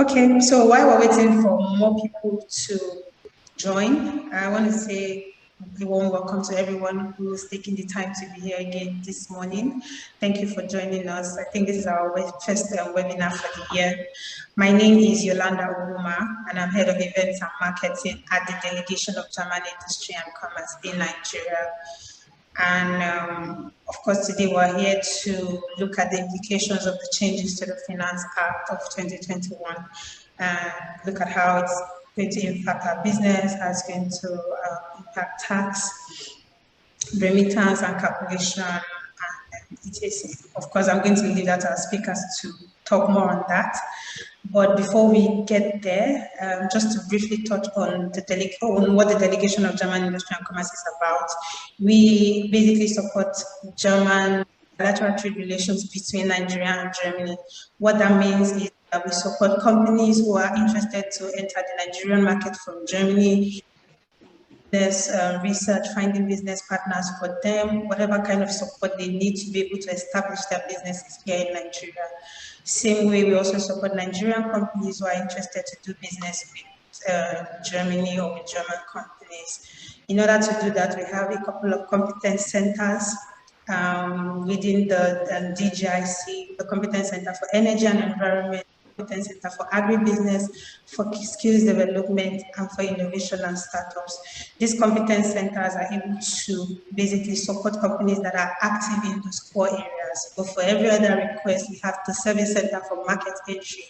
Okay, so while we're waiting for more people to join, I want to say a warm welcome to everyone who's taking the time to be here again this morning. Thank you for joining us. I think this is our first webinar for the year. My name is Yolanda Ouma, and I'm Head of Events and Marketing at the Delegation of German Industry and Commerce in Nigeria. And of course, today we're here to look at the implications of the changes to the Finance Act of 2021 and look at how it's going to impact our business, how it's going to impact tax, remittance and calculation, and etc. Of course, I'm going to leave that to our speakers to talk more on that. But before we get there, just to briefly touch on what the Delegation of German Industry and Commerce is about. We basically support German bilateral trade relations between Nigeria and Germany. What that means is that we support companies who are interested to enter the Nigerian market from Germany. There's research, finding business partners for them, whatever kind of support they need to be able to establish their businesses here in Nigeria. Same way, we also support Nigerian companies who are interested to do business with Germany or with German companies. In order to do that, we have a couple of competence centers within the DGIC, the Competence Center for Energy and Environment, Competence Center for Agribusiness, for skills development, and for innovation and startups. These competence centers are able to basically support companies that are active in those core areas. But for every other request, we have the Service Center for Market Entry,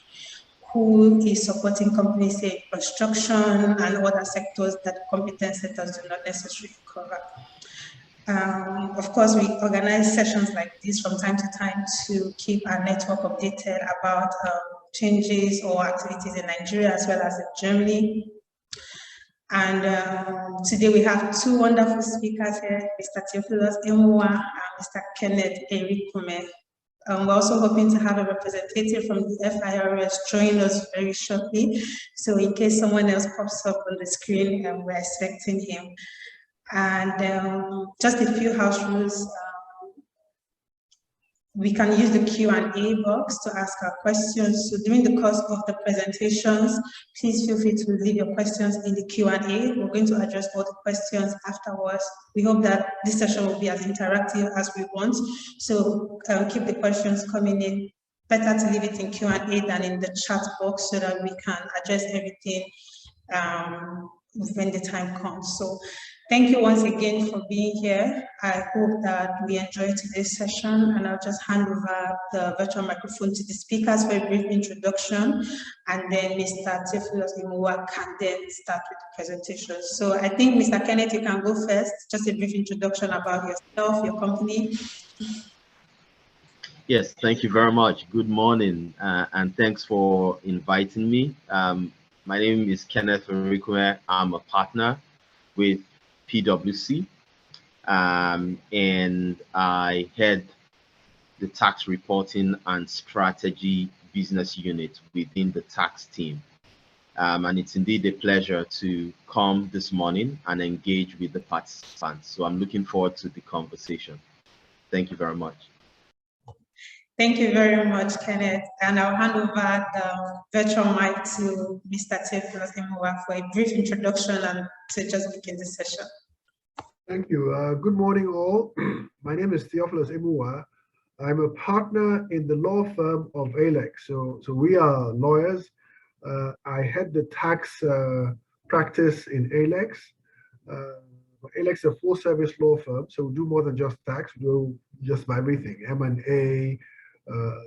who is supporting companies, say, construction and other sectors that competence centers do not necessarily cover. Of course, we organize sessions like this from time to time to keep our network updated about changes or activities in Nigeria as well as in Germany. And today we have two wonderful speakers here, Mr. Theophilus Emuwa and Mr. Kenneth Erikume. We're also hoping to have a representative from the FIRS join us very shortly. So in case someone else pops up on the screen, we're expecting him. And just a few house rules. We can use the Q&A box to ask our questions. So during the course of the presentations, please feel free to leave your questions in the Q&A. We're going to address all the questions afterwards. We hope that this session will be as interactive as we want. So keep the questions coming in. Better to leave it in Q&A than in the chat box so that we can address everything when the time comes. So thank you once again for being here. I hope that we enjoy today's session, and I'll just hand over the virtual microphone to the speakers for a brief introduction, and then Mr. Theophilus Emuwa can then start with the presentation. So I think, Mr. Kenneth, you can go first. Just a brief introduction about yourself, your company. Yes, thank you very much. Good morning, and thanks for inviting me. My name is Kenneth Erikume. I'm a partner with PwC, and I head the tax reporting and strategy business unit within the tax team. And it's indeed a pleasure to come this morning and engage with the participants. So I'm looking forward to the conversation. Thank you very much. Thank you very much, Kenneth. And I'll hand over the virtual mic to Mr. Theophilus Emuwa for a brief introduction and to just begin the session. Thank you. Good morning, all. My name is Theophilus Emuwa. I'm a partner in the law firm of Aelex. So we are lawyers. I head the tax practice in Aelex. Aelex is a full-service law firm, so we do more than just tax. We do just everything: M&A,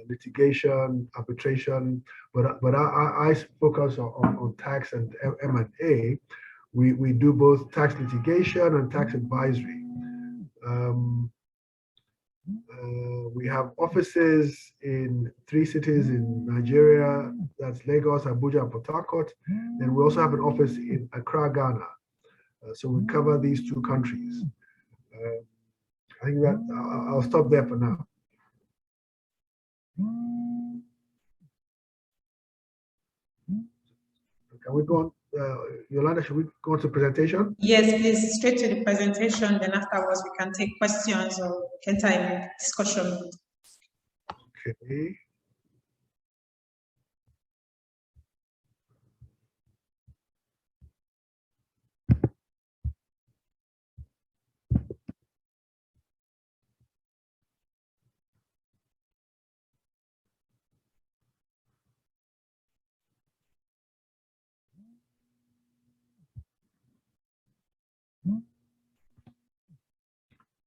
litigation, arbitration. But I focus on tax and M&A. We do both tax litigation and tax advisory. We have offices in 3 cities in Nigeria. That's Lagos, Abuja, and Port Harcourt. And we also have an office in Accra, Ghana. So we cover these 2 countries. I think that I'll stop there for now. Can we go on? Yolanda, should we go on to presentation? Yes, please, straight to the presentation. Then afterwards, we can take questions or enter in discussion. Okay.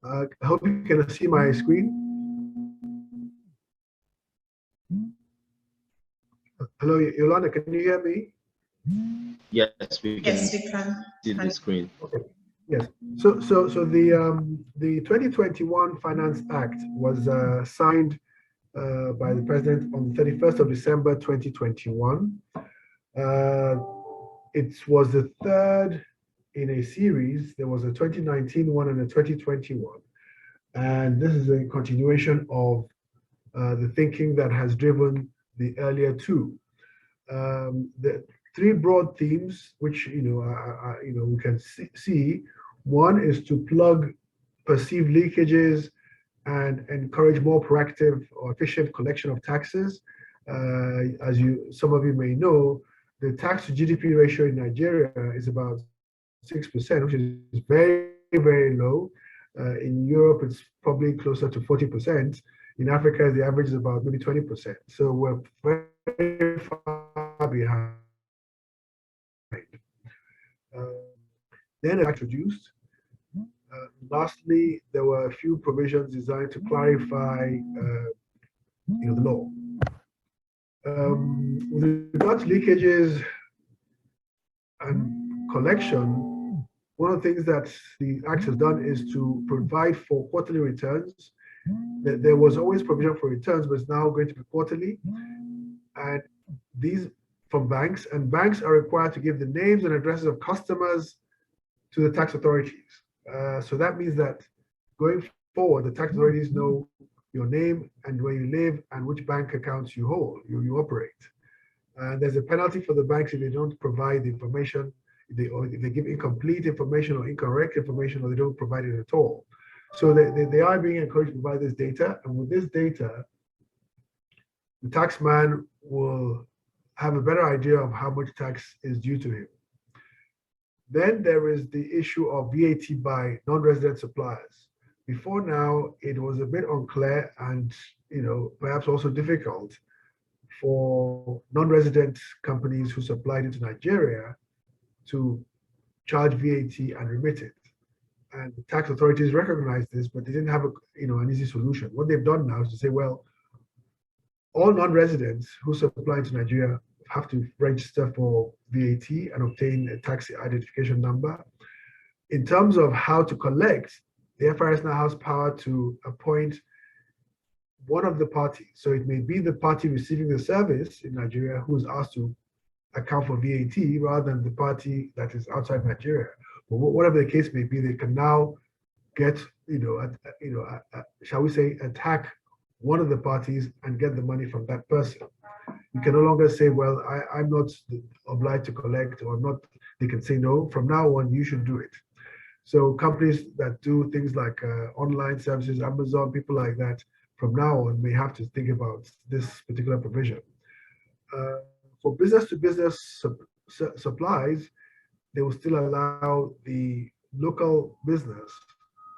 I hope you can see my screen. Hello, Yolanda, can you hear me? Yes, we can Yes, we can. see the screen. Okay. Yes. So the 2021 Finance Act was signed by the President on the 31st of December 2021. It was the third in a series. There was a 2019 one and a 2021. And this is a continuation of the thinking that has driven the earlier two. The three broad themes, which we can see. One is to plug perceived leakages and encourage more proactive or efficient collection of taxes. As some of you may know, the tax to GDP ratio in Nigeria is about 6%, which is very, very low. In Europe, it's probably closer to 40%. In Africa, the average is about maybe 20%. So we're very far behind. Then it introduced. Lastly, there were a few provisions designed to clarify the law. With regard to leakages and collection, one of the things that the Act has done is to provide for quarterly returns. There was always provision for returns, but it's now going to be quarterly. And these from banks, and banks are required to give the names and addresses of customers to the tax authorities. So that means that going forward, the tax authorities know your name and where you live and which bank accounts you hold, you operate. And there's a penalty for the banks if they don't provide the information, if they give incomplete information or incorrect information, or they don't provide it at all. So they are being encouraged to provide this data, and with this data, the taxman will have a better idea of how much tax is due to him. Then there is the issue of VAT by non-resident suppliers. Before now, it was a bit unclear and perhaps also difficult for non-resident companies who supplied into Nigeria to charge VAT and remit it. And the tax authorities recognized this, but they didn't have an easy solution. What they've done now is to say, well, all non-residents who supply into Nigeria have to register for VAT and obtain a tax identification number. In terms of how to collect, the FIS now has power to appoint one of the parties. So it may be the party receiving the service in Nigeria who is asked to account for VAT rather than the party that is outside Nigeria. But whatever the case may be, they can now get, shall we say, attack one of the parties and get the money from that person. You can no longer say, well, I'm not obliged to collect, or not. They can say, no, from now on, you should do it. So companies that do things like online services, Amazon, people like that, from now on may have to think about this particular provision. For business-to-business supplies, they will still allow the local business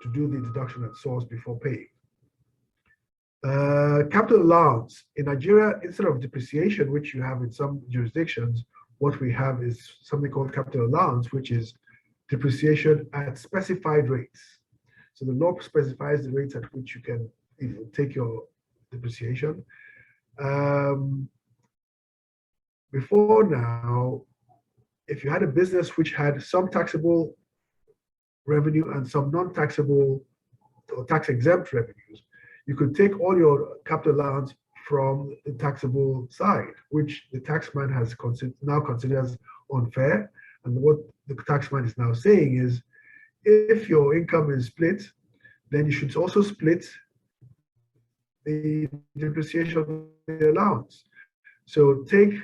to do the deduction at source before paying. Capital allowance. In Nigeria, instead of depreciation, which you have in some jurisdictions, what we have is something called capital allowance, which is depreciation at specified rates. So the law specifies the rates at which you can take your depreciation. Before now, if you had a business which had some taxable revenue and some non-taxable or tax-exempt revenues, you could take all your capital allowance from the taxable side, which the taxman has now considers unfair. And what the taxman is now saying is, if your income is split, then you should also split the depreciation of the allowance. So take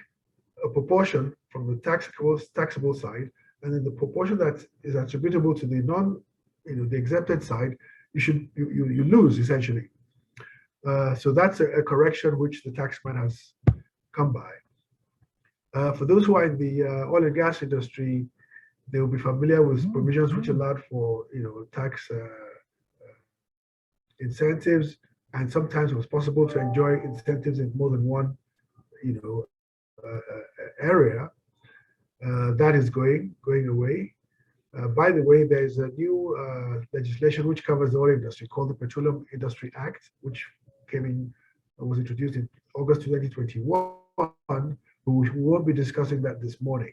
a proportion from the taxable side, and then the proportion that is attributable to the the exempted side, you lose essentially. So that's a correction which the taxman has come by. For those who are in the oil and gas industry, they will be familiar with provisions which allowed for tax incentives, and sometimes it was possible to enjoy incentives in more than one area. That is going away. By the way, there's a new legislation which covers the oil industry called the Petroleum Industry Act, which was introduced in August 2021. We won't be discussing that this morning.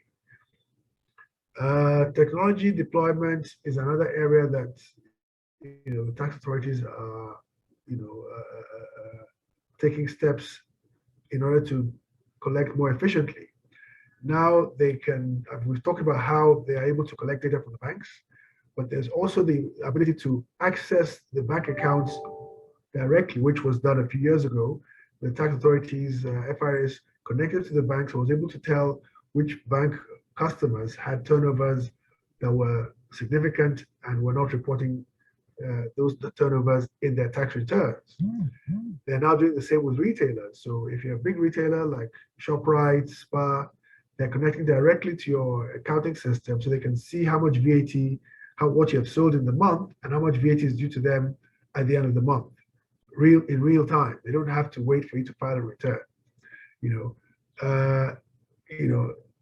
Technology deployment is another area that the tax authorities are taking steps in order to collect more efficiently. Now we've talked about how they are able to collect data from the banks, but there's also the ability to access the bank accounts directly, which was done a few years ago. The tax authorities, FIRS, connected to the banks and was able to tell which bank customers had turnovers that were significant and were not reporting those turnovers in their tax returns. They're now doing the same with retailers. So if you're a big retailer like ShopRite, Spar, they're connecting directly to your accounting system so they can see how much VAT, what you have sold in the month, and how much VAT is due to them at the end of the month, in real time. They don't have to wait for you to file a return.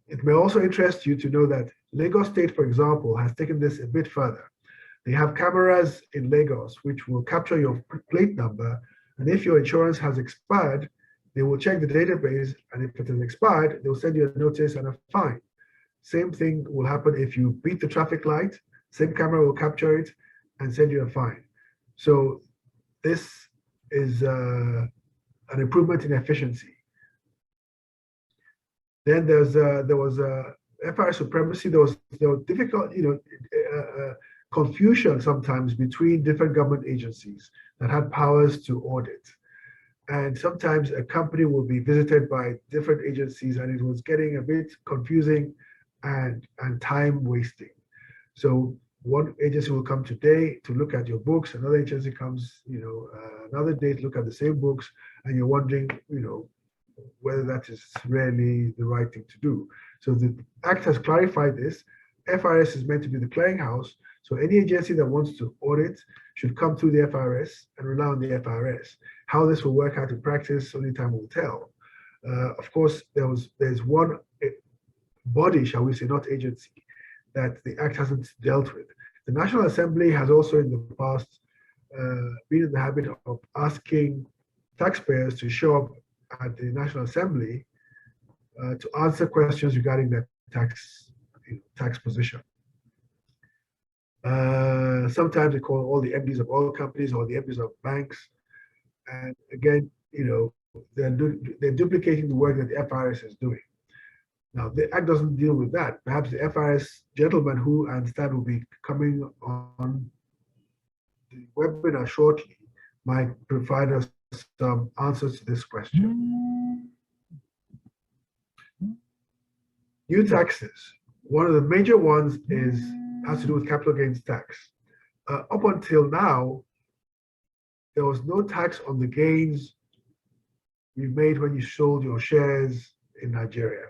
It may also interest you to know that Lagos State, for example, has taken this a bit further. They have cameras in Lagos which will capture your plate number, and if your insurance has expired, they will check the database, and if it has expired, they'll send you a notice and a fine. Same thing will happen if you beat the traffic light. Same camera will capture it and send you a fine. So this is an improvement in efficiency. Then there was FIR supremacy. There was difficult, confusion sometimes between different government agencies that had powers to audit. And sometimes a company will be visited by different agencies, and it was getting a bit confusing and time wasting. So one agency will come today to look at your books, another agency comes, another day to look at the same books, and you're wondering, whether that is really the right thing to do. So the Act has clarified this. FIRS is meant to be the clearinghouse, so any agency that wants to audit should come through the FIRS and rely on the FIRS. How this will work out in practice, only time will tell. Of course, there's one body, shall we say, not agency, that the Act hasn't dealt with. The National Assembly has also in the past been in the habit of asking taxpayers to show up at the National Assembly to answer questions regarding their tax position. Sometimes they call all the MDs of oil companies or the MDs of banks, and again, they're duplicating the work that the FIRS is doing. Now, the Act doesn't deal with that. Perhaps the FIRS gentleman, who I understand will be coming on the webinar shortly, might provide us some answers to this question. New taxes. One of the major ones has to do with capital gains tax. Up until now, there was no tax on the gains you made when you sold your shares in Nigeria.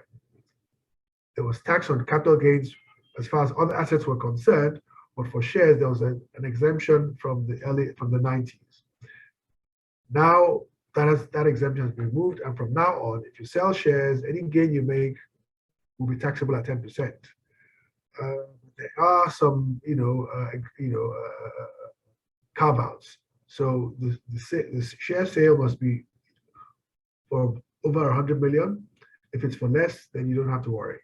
There was tax on capital gains as far as other assets were concerned, but for shares there was an exemption from the 90s. Now that exemption has been removed, and from now on, if you sell shares, any gain you make will be taxable at 10%. There are some, carve-outs. So the share sale must be for over 100 million. If it's for less, then you don't have to worry.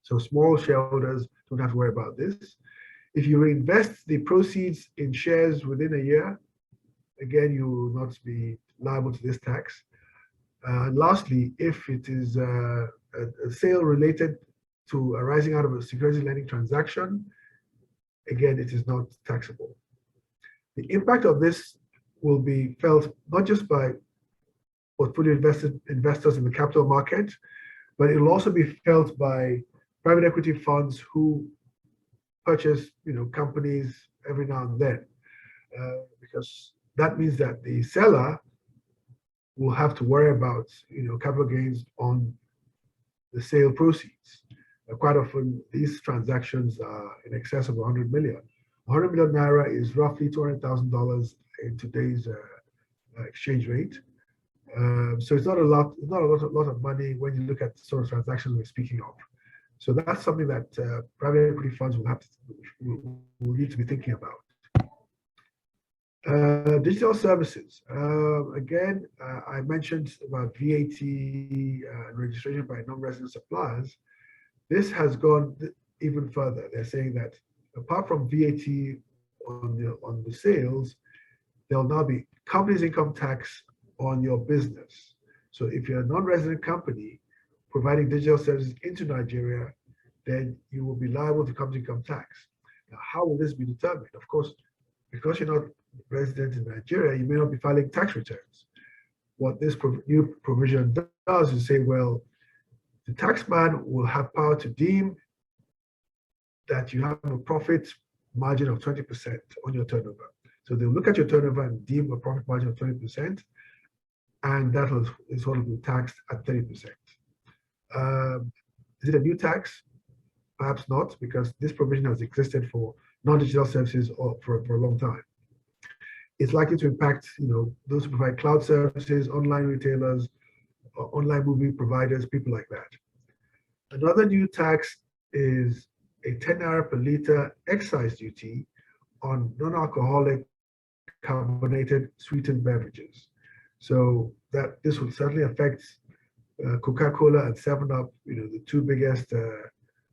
So small shareholders don't have to worry about this. If you reinvest the proceeds in shares within a year, again, you will not be liable to this tax. And lastly, if it is a sale related to arising out of a securities lending transaction, again, it is not taxable. The impact of this will be felt not just by portfolio investors in the capital market, but it will also be felt by private equity funds who purchase, companies every now and then, because that means that the seller will have to worry about, capital gains on the sale proceeds. Quite often, these transactions are in excess of 100 million. 100 million naira is roughly $200,000 in today's exchange rate. So it's not a lot of money when you look at the sort of transactions we're speaking of. So that's something that private equity funds will need to be thinking about. Digital services. Again, I mentioned about VAT registration by non-resident suppliers. This has gone even further. They're saying that apart from VAT on the sales, there'll now be company's income tax on your business. So if you're a non-resident company providing digital services into Nigeria, then you will be liable to company income tax. Now, how will this be determined? Of course, because you're not resident in Nigeria, you may not be filing tax returns. What this new provision does is say, well, the taxman will have power to deem that you have a profit margin of 20% on your turnover. So they'll look at your turnover and deem a profit margin of 20%, and that is what will be taxed at 30%. Is it a new tax? Perhaps not, because this provision has existed for non-digital services for a long time. It's likely to impact, those who provide cloud services, online retailers, online movie providers, people like that. Another new tax is a 10 naira per liter excise duty on non-alcoholic carbonated sweetened beverages. So that this would certainly affect Coca-Cola and 7-Up, the two biggest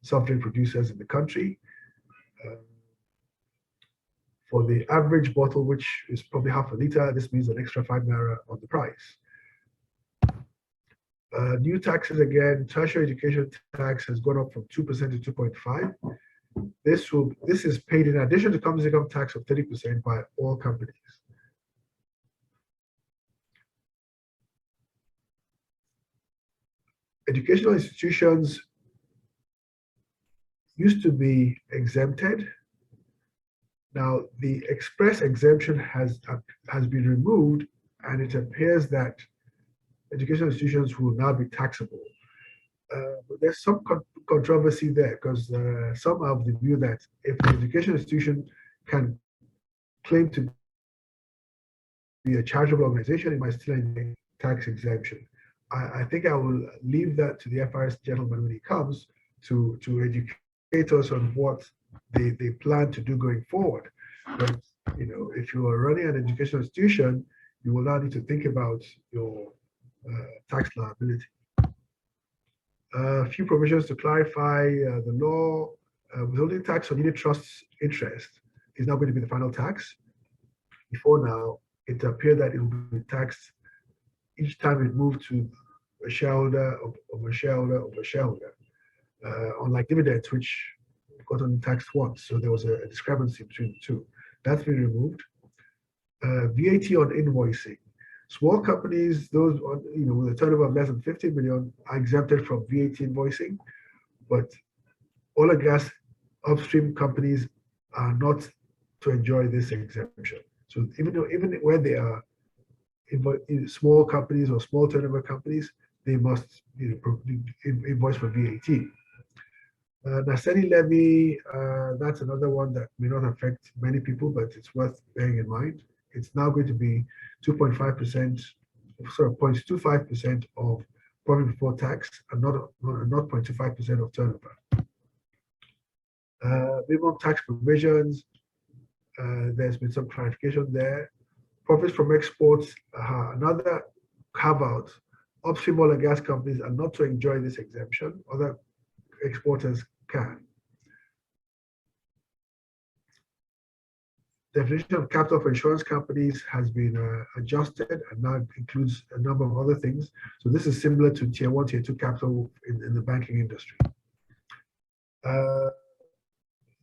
soft drink producers in the country. For the average bottle, which is probably half a liter, this means an extra 5 naira on the price. New taxes again, tertiary education tax has gone up from 2% to 2.5%. This is paid in addition to company's income tax of 30% by all companies. Educational institutions used to be exempted. Now the express exemption has been removed, and it appears that educational institutions will now be taxable. But there's some controversy there, because some have the view that if an educational institution can claim to be a charitable organization, it might still enjoy tax exemption. I think I will leave that to the FIS gentleman when he comes to educate us on what they plan to do going forward. But if you are running an educational institution, you will now need to think about your tax liability. A few provisions to clarify the law. Withholding tax on unit trusts interest is now going to be the final tax. Before now, it appeared that it will be taxed each time it moved to a shareholder of a shareholder of a shareholder, unlike dividends, which got only taxed once. So there was a discrepancy between the two. That's been removed. VAT on invoicing. Small companies, those with a turnover of less than 50 million, are exempted from VAT invoicing, but oil and gas upstream companies are not to enjoy this exemption. So even where they are small companies or small turnover companies, they must invoice for VAT. Naseni levy, that's another one that may not affect many people, but it's worth bearing in mind. It's now going to be 2.5%, sorry, 0.25% of profit before tax, and not 0.25% of turnover. Minimum tax provisions, there's been some clarification there. Profits from exports, another carve-out. Upstream oil and gas companies are not to enjoy this exemption. Other exporters can. Definition of capital for insurance companies has been adjusted and now includes a number of other things. So this is similar to tier 1, tier 2 capital in the banking industry.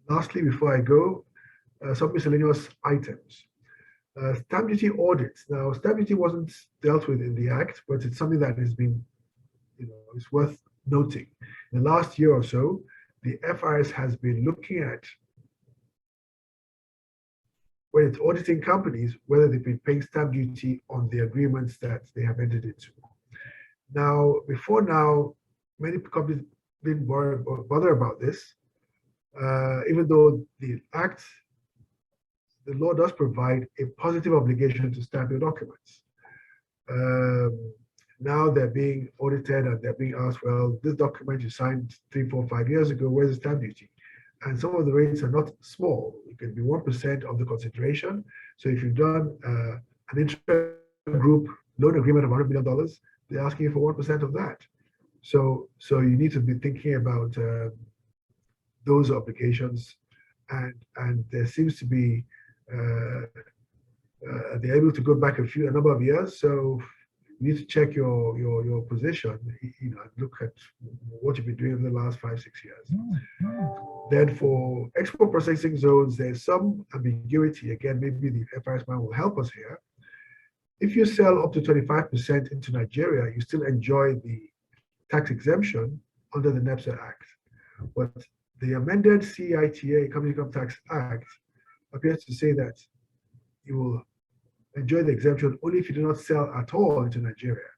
Lastly, before I go, some miscellaneous items. Stamp duty audits. Now, stamp duty wasn't dealt with in the Act, but it's something that has been, it's worth noting. In the last year or so, the FIS has been looking at, when it's auditing companies, whether they've been paying stamp duty on the agreements that they have entered into. Now, before now, many companies didn't bother about this, even though the Act, the law does provide a positive obligation to stamp your documents. Now they're being audited and they're being asked, well, this document you signed 3, 4, 5 years ago, where's the stamp duty? And some of the rates are not small. It can be 1% of the consideration. So if you've done an intra-group loan agreement of $100 million, they're asking you for 1% of that. So you need to be thinking about those obligations, and there seems to be they're able to go back a number of years. So you need to check your position, look at what you've been doing over the last 5, 6 years. Then for export processing zones, there's some ambiguity. Again, maybe the FIS man will help us here. If you sell up to 25% into Nigeria, you still enjoy the tax exemption under the NEPSA Act. But the amended CITA, Company Income Tax Act, appears to say that you will enjoy the exemption only if you do not sell at all into Nigeria.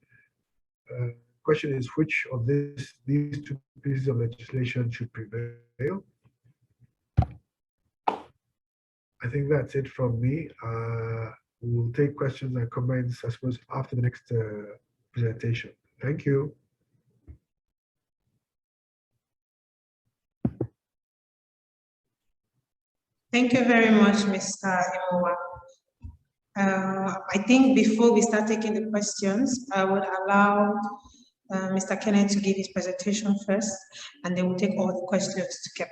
Question is, which of these two pieces of legislation should prevail? I think that's it from me. We will take questions and comments, I suppose, after the next presentation. Thank you. Thank you very much, Mr. Emuwa. I think before we start taking the questions, I would allow Mr. Kenneth to give his presentation first, and then we'll take all the questions together.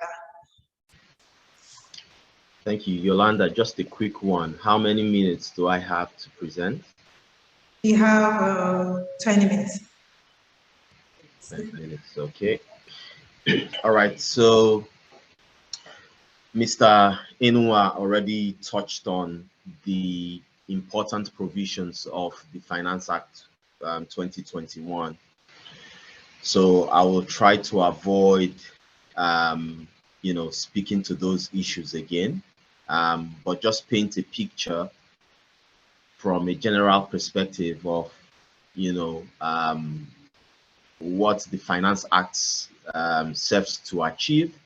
Thank you, Yolanda. Just a quick one. How many minutes do I have to present? We have 20 minutes. 20 minutes, okay. All right, so Mr. Enuwa already touched on the important provisions of the Finance Act 2021. So I will try to avoid, speaking to those issues again, but just paint a picture from a general perspective of, what the Finance Act serves to achieve,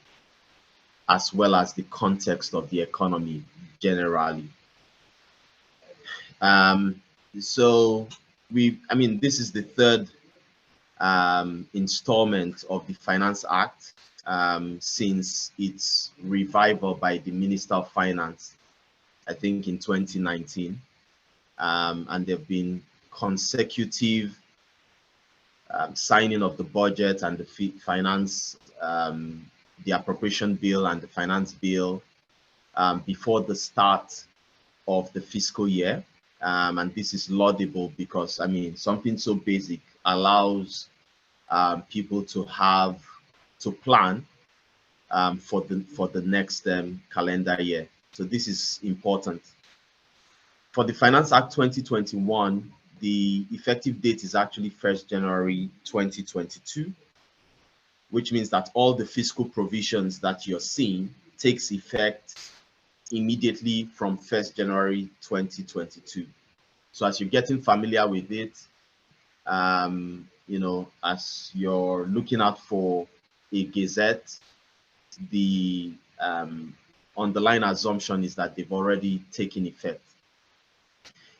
as well as the context of the economy generally. So this is the third installment of the Finance Act since its revival by the Minister of Finance, I think in 2019. And there have been consecutive signing of the budget and the finance, the appropriation bill and the finance bill before the start of the fiscal year. And this is laudable because, something so basic allows people to plan for the next calendar year. So this is important. For the Finance Act 2021, the effective date is actually 1st January 2022, which means that all the fiscal provisions that you're seeing takes effect immediately from 1st January 2022. So as you're getting familiar with it, as you're looking out for a gazette, the underlying assumption is that they've already taken effect.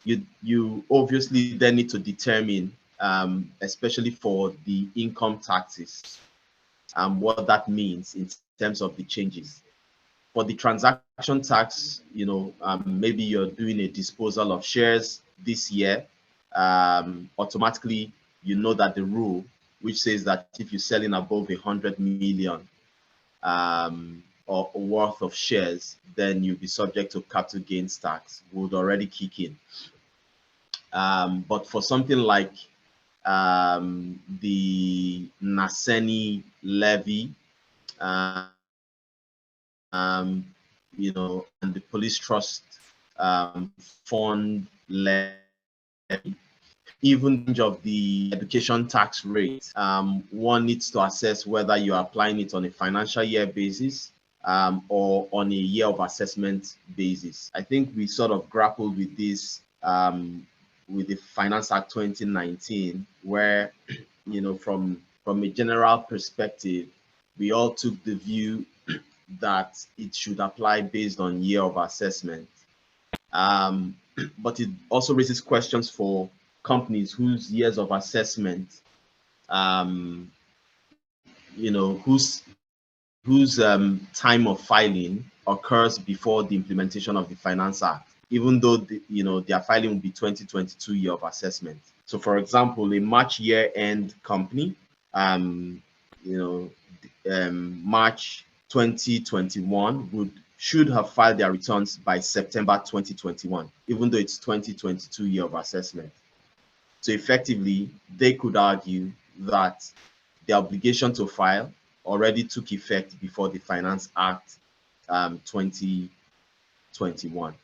You obviously then need to determine, especially for the income taxes, what that means in terms of the changes. For the transaction tax, maybe you're doing a disposal of shares this year, automatically, that the rule, which says that if you're selling above 100 million or worth of shares, then you'll be subject to capital gains tax, would already kick in. But for something like the Naseni levy, and the police trust fund levy, even of the education tax rate, one needs to assess whether you're applying it on a financial year basis or on a year of assessment basis. I think we sort of grappled with this with the Finance Act 2019, where, from a general perspective, we all took the view that it should apply based on year of assessment. But it also raises questions for companies whose years of assessment, whose time of filing occurs before the implementation of the Finance Act, even though their filing will be 2022 year of assessment. So, for example, a March year-end company, March 2021 should have filed their returns by September 2021, even though it's 2022 year of assessment. So effectively, they could argue that the obligation to file already took effect before the Finance Act 2021.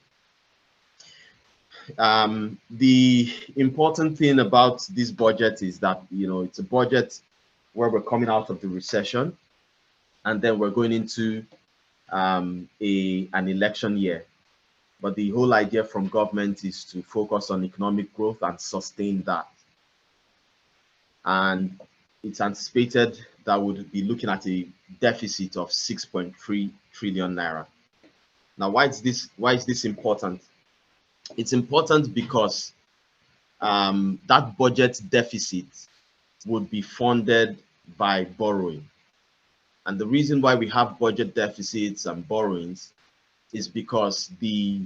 The important thing about this budget is that, it's a budget where we're coming out of the recession, and then we're going into an election year. But the whole idea from government is to focus on economic growth and sustain that. And it's anticipated that would be looking at a deficit of 6.3 trillion naira. Now, why is this important? It's important because that budget deficit would be funded by borrowing. And the reason why we have budget deficits and borrowings is because the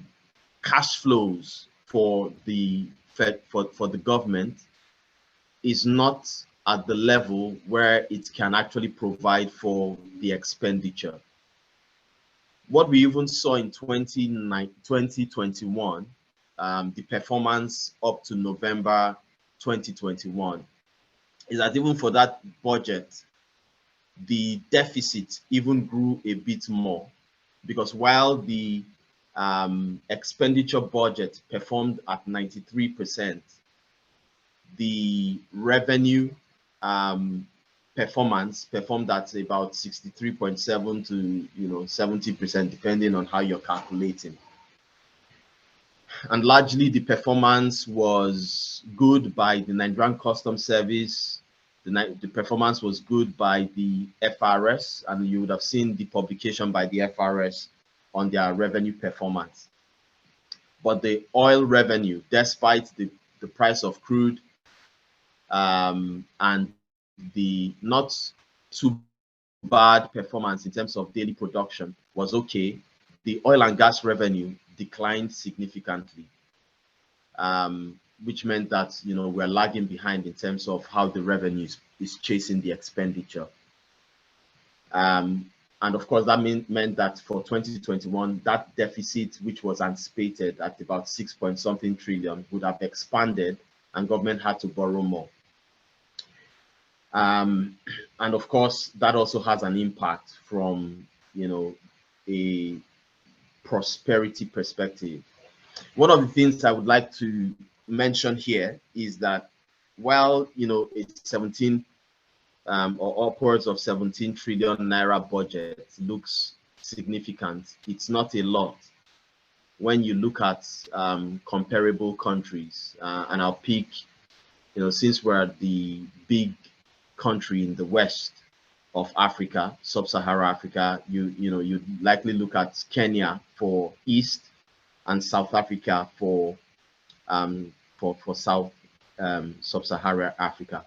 cash flows for the government is not at the level where it can actually provide for the expenditure. What we even saw in 2021, the performance up to November 2021, is that even for that budget, the deficit even grew a bit more, because while the expenditure budget performed at 93%, the revenue performance performed at about 63.7 to 70%, depending on how you're calculating. And largely the performance was good by the Nigerian Customs Service. The performance was good by the FRS, and you would have seen the publication by the FRS on their revenue performance. But the oil revenue, despite the price of crude and the not too bad performance in terms of daily production, was okay. The oil and gas revenue declined significantly, which meant that we're lagging behind in terms of how the revenue is chasing the expenditure. And of course, that meant that for 2021, that deficit, which was anticipated at about 6-point-something trillion, would have expanded, and government had to borrow more. And of course, that also has an impact from a prosperity perspective. One of the things I would like to mention here is that while it's 17 or upwards of 17 trillion naira budget looks significant, it's not a lot when you look at comparable countries. And I'll pick, since we're the big country in the west of Africa, sub-Saharan Africa, you'd likely look at Kenya for East and South Africa for South sub-Saharan Africa.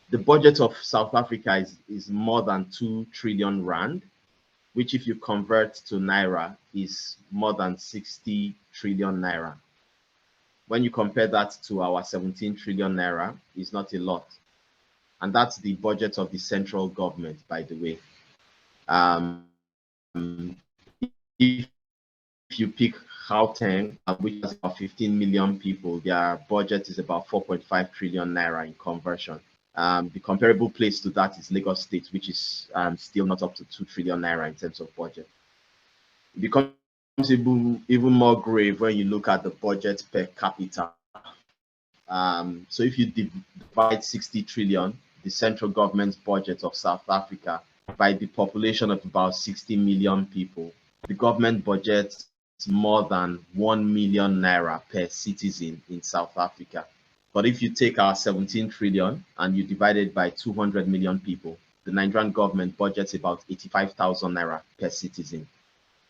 The budget of South Africa is more than 2 trillion rand, which if you convert to naira is more than 60 trillion naira. When you compare that to our 17 trillion naira, it's not a lot. And that's the budget of the central government, by the way. If you pick Gauteng, which has about 15 million people, their budget is about 4.5 trillion naira in conversion. The comparable place to that is Lagos State, which is still not up to 2 trillion naira in terms of budget. It becomes even more grave when you look at the budget per capita. So if you divide 60 trillion, the central government's budget of South Africa, by the population of about 60 million people, the government budget is more than 1 million naira per citizen in South Africa. But if you take our 17 trillion and you divide it by 200 million people, the Nigerian government budgets about 85,000 naira per citizen.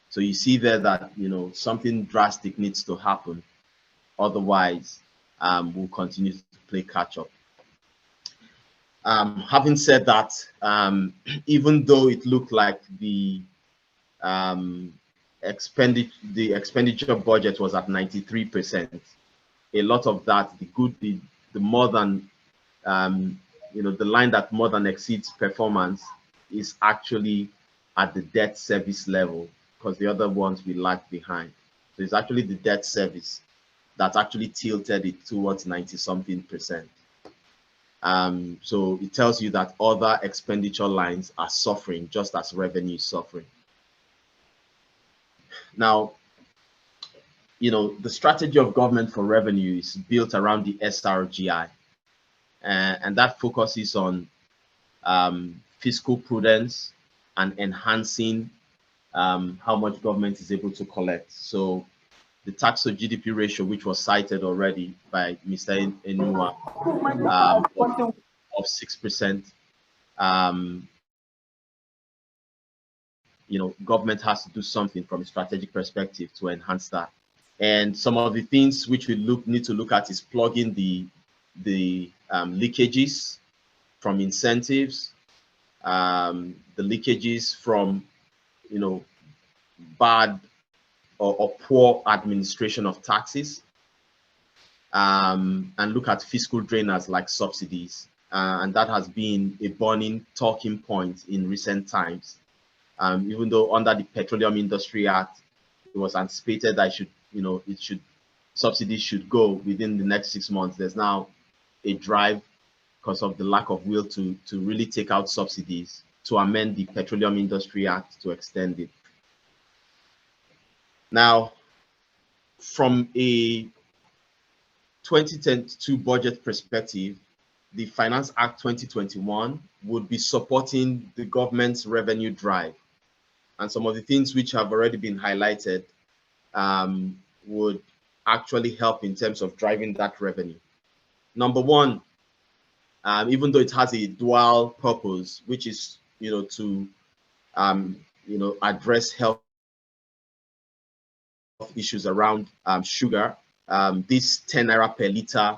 So you see there that something drastic needs to happen. Otherwise, will continue to play catch up. Having said that, even though it looked like the expenditure budget was at 93%, a lot of that, the more than the line that more than exceeds performance is actually at the debt service level, because the other ones we lag behind. So it's actually the debt service that actually tilted it towards 90-something%. So it tells you that other expenditure lines are suffering just as revenue is suffering. Now, the strategy of government for revenue is built around the SRGI, and that focuses on fiscal prudence and enhancing how much government is able to collect. So the tax to GDP ratio, which was cited already by Mr. Emuwa, of 6%, government has to do something from a strategic perspective to enhance that. And some of the things which we need to look at is plugging the leakages from incentives, the leakages from bad or poor administration of taxes, and look at fiscal drainers like subsidies, and that has been a burning talking point in recent times. Even though under the Petroleum Industry Act, it was anticipated that subsidies should go within the next 6 months. There's now a drive, because of the lack of will to really take out subsidies, to amend the Petroleum Industry Act to extend it. Now, from a 2022 budget perspective, the Finance Act 2021 would be supporting the government's revenue drive. And some of the things which have already been highlighted would actually help in terms of driving that revenue. Number one, even though it has a dual purpose, which is to address health issues around sugar, this 10 naira per liter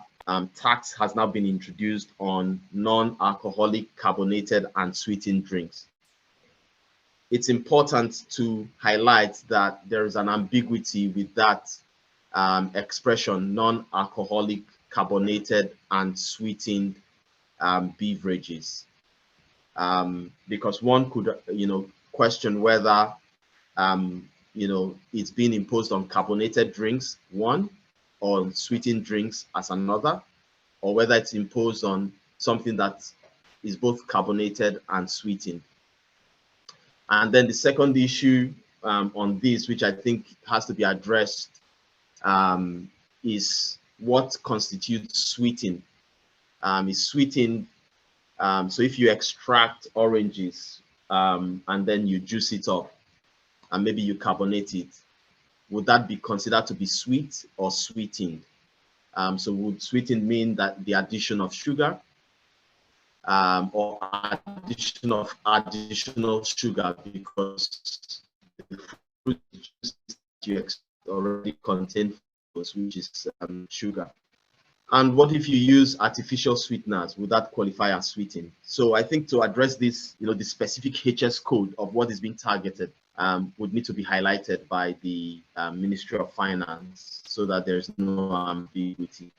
tax has now been introduced on non-alcoholic carbonated and sweetened drinks. It's important to highlight that there is an ambiguity with that expression, non-alcoholic carbonated and sweetened beverages, because one could question whether it's being imposed on carbonated drinks, one, or sweetened drinks as another, or whether it's imposed on something that is both carbonated and sweetened. And then the second issue on this, which I think has to be addressed, is what constitutes sweetened. Is sweetened, so if you extract oranges and then you juice it up and maybe you carbonate it, would that be considered to be sweet or sweetened? So would sweetened mean that the addition of sugar, or additional sugar, because the fruit juice you already contain, which is sugar? And what if you use artificial sweeteners? Would that qualify as sweetened? So I think to address this, the specific HS code of what is being targeted would need to be highlighted by the Ministry of Finance, so that there's no ambiguity.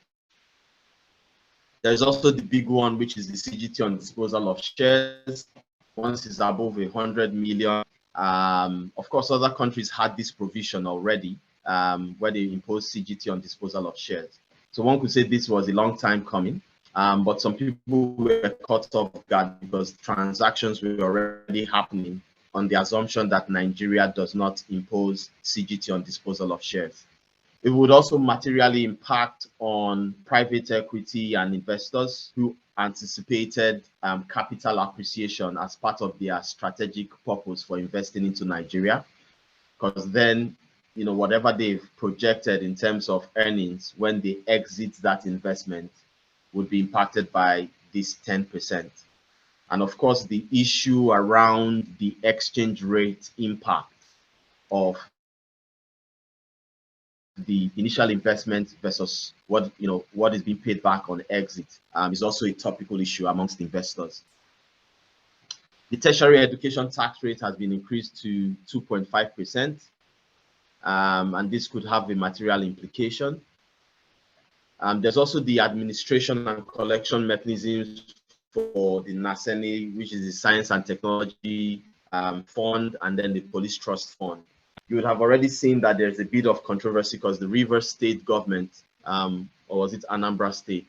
There's also the big one, which is the CGT on disposal of shares. Once it's above 100 million, of course, other countries had this provision already, where they imposed CGT on disposal of shares. So one could say this was a long time coming, but some people were caught off guard because transactions were already happening on the assumption that Nigeria does not impose CGT on disposal of shares. It would also materially impact on private equity and investors who anticipated capital appreciation as part of their strategic purpose for investing into Nigeria, because then whatever they've projected in terms of earnings when they exit that investment would be impacted by this 10%. And of course, the issue around the exchange rate impact of the initial investment versus what is being paid back on exit is also a topical issue amongst investors. The tertiary education tax rate has been increased to 2.5%, and this could have a material implication. There's also the administration and collection mechanisms for the NASENI, which is the Science and Technology Fund, and then the Police Trust Fund. You would have already seen that there's a bit of controversy because the Rivers State government, or was it Anambra State,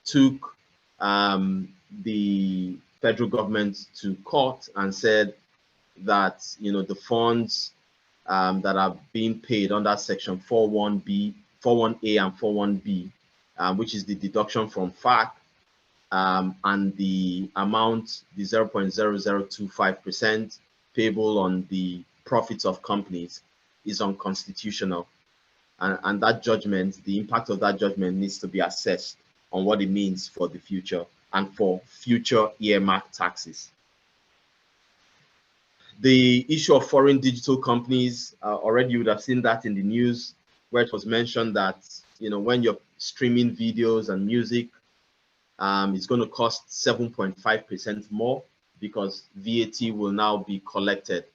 took the federal government to court and said that the funds that are being paid under Section 41A and 41B, which is the deduction from FAC, and the amount, the 0.0025% payable on the profits of companies, is unconstitutional. And that judgment, the impact of that judgment needs to be assessed on what it means for the future and for future earmark taxes. The issue of foreign digital companies, already you would have seen that in the news, where it was mentioned that when you're streaming videos and music, it's going to cost 7.5% more because VAT will now be collected.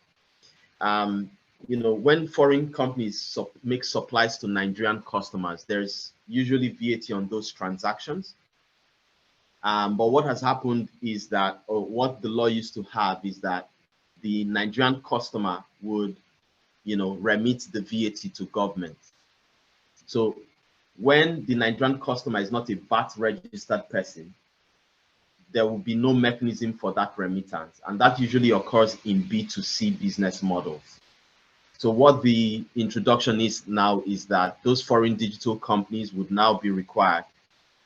When foreign companies make supplies to Nigerian customers, there's usually VAT on those transactions. But what has happened is that, or what the law used to have is that the Nigerian customer would, remit the VAT to government. So when the Nigerian customer is not a VAT registered person, there will be no mechanism for that remittance. And that usually occurs in B2C business models. So what the introduction is now is that those foreign digital companies would now be required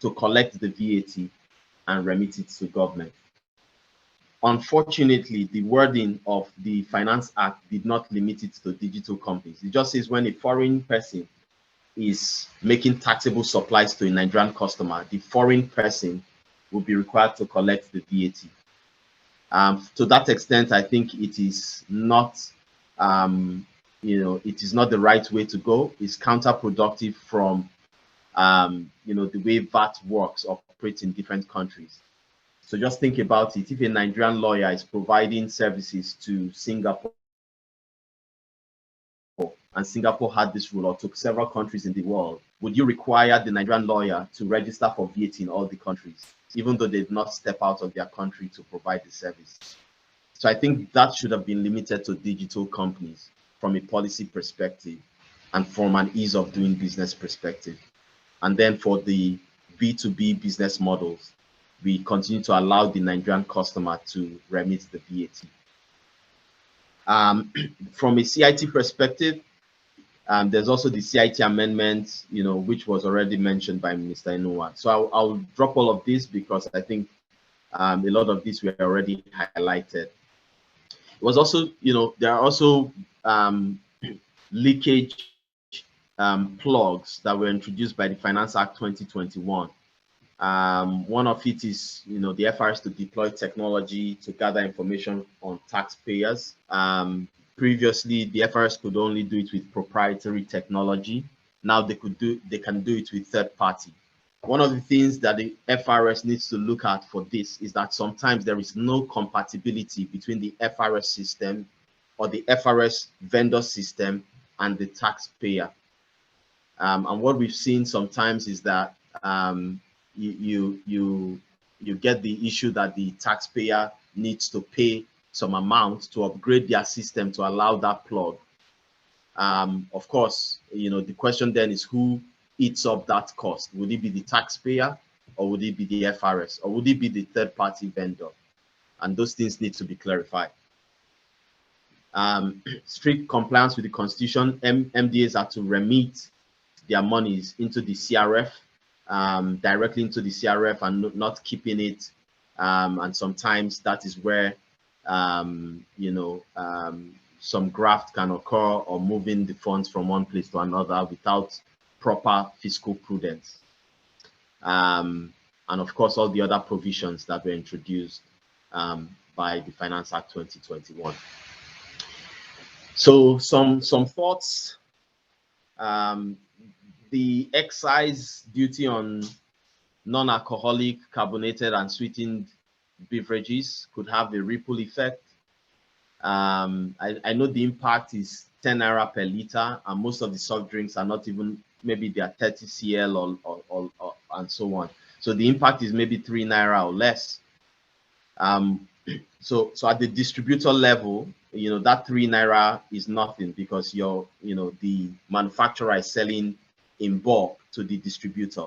to collect the VAT and remit it to government. Unfortunately, the wording of the Finance Act did not limit it to digital companies. It just says when a foreign person is making taxable supplies to a Nigerian customer, the foreign person will be required to collect the VAT. To that extent, I think it is not, it is not the right way to go. It's counterproductive from, the way VAT works or operates in different countries. So just think about it. If a Nigerian lawyer is providing services to Singapore, and Singapore had this rule, or took several countries in the world, would you require the Nigerian lawyer to register for VAT in all the countries, even though they did not step out of their country to provide the service? So I think that should have been limited to digital companies from a policy perspective and from an ease of doing business perspective. And then for the B2B business models, we continue to allow the Nigerian customer to remit the VAT. From a CIT perspective, there's also the CIT amendment, which was already mentioned by Minister Emuwa. So I'll drop all of this because I think a lot of this were already highlighted. It was also, there are also leakage plugs that were introduced by the Finance Act 2021. One of it is, the FRS to deploy technology to gather information on taxpayers. Previously, the FRS could only do it with proprietary technology. Now they can do it with third party. One of the things that the FRS needs to look at for this is that sometimes there is no compatibility between the FRS system or the FRS vendor system and the taxpayer. And what we've seen sometimes is that you get the issue that the taxpayer needs to pay some amount to upgrade their system to allow that plug. Of course, the question then is who eats up that cost? Would it be the taxpayer, or would it be the FRS, or would it be the third-party vendor? And those things need to be clarified. Strict compliance with the Constitution, MDAs are to remit their monies into the CRF, directly into the CRF, and not keeping it. And sometimes that is where some graft can occur, or moving the funds from one place to another without proper fiscal prudence. And of course, all the other provisions that were introduced by the Finance Act 2021. So some thoughts. the excise duty on non-alcoholic, carbonated, and sweetened beverages could have a ripple effect. I know the impact is 10 naira per liter, and most of the soft drinks are not even, maybe they are 30 cl or and so on. So the impact is maybe 3 naira or less. So at the distributor level, that 3 naira is nothing, because the manufacturer is selling in bulk to the distributor.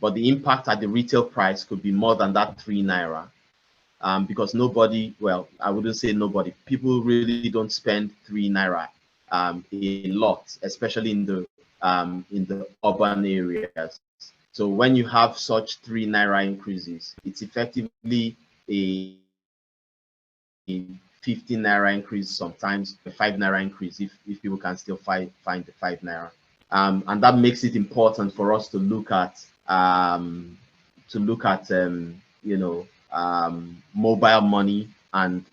But the impact at the retail price could be more than that 3 naira. Because nobody, well, I wouldn't say nobody, people really don't spend 3 naira a lot, especially in the urban areas. So when you have such 3 naira increases, it's effectively a 15 naira increase, sometimes a 5 naira increase, if people can still find the 5 naira. And that makes it important for us to look at mobile money and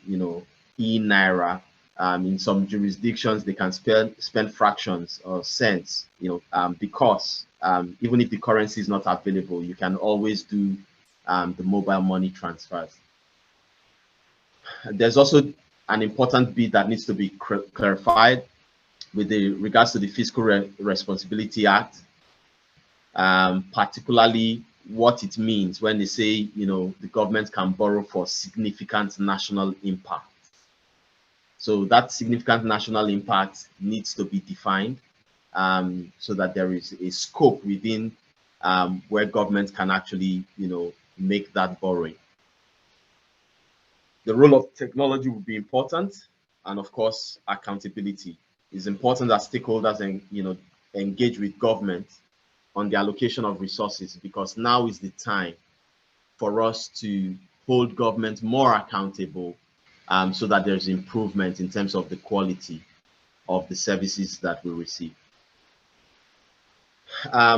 e-naira. In some jurisdictions, they can spend fractions or cents, because even if the currency is not available, you can always do the mobile money transfers. There's also an important bit that needs to be clarified with regards to the Fiscal Responsibility Act, particularly what it means when they say, the government can borrow for significant national impact. So that significant national impact needs to be defined, so that there is a scope within where government can actually, make that borrowing. The role of technology will be important, and of course, accountability. It's important that stakeholders engage with government on the allocation of resources, because now is the time for us to hold government more accountable, so that there's improvement in terms of the quality of the services that we receive.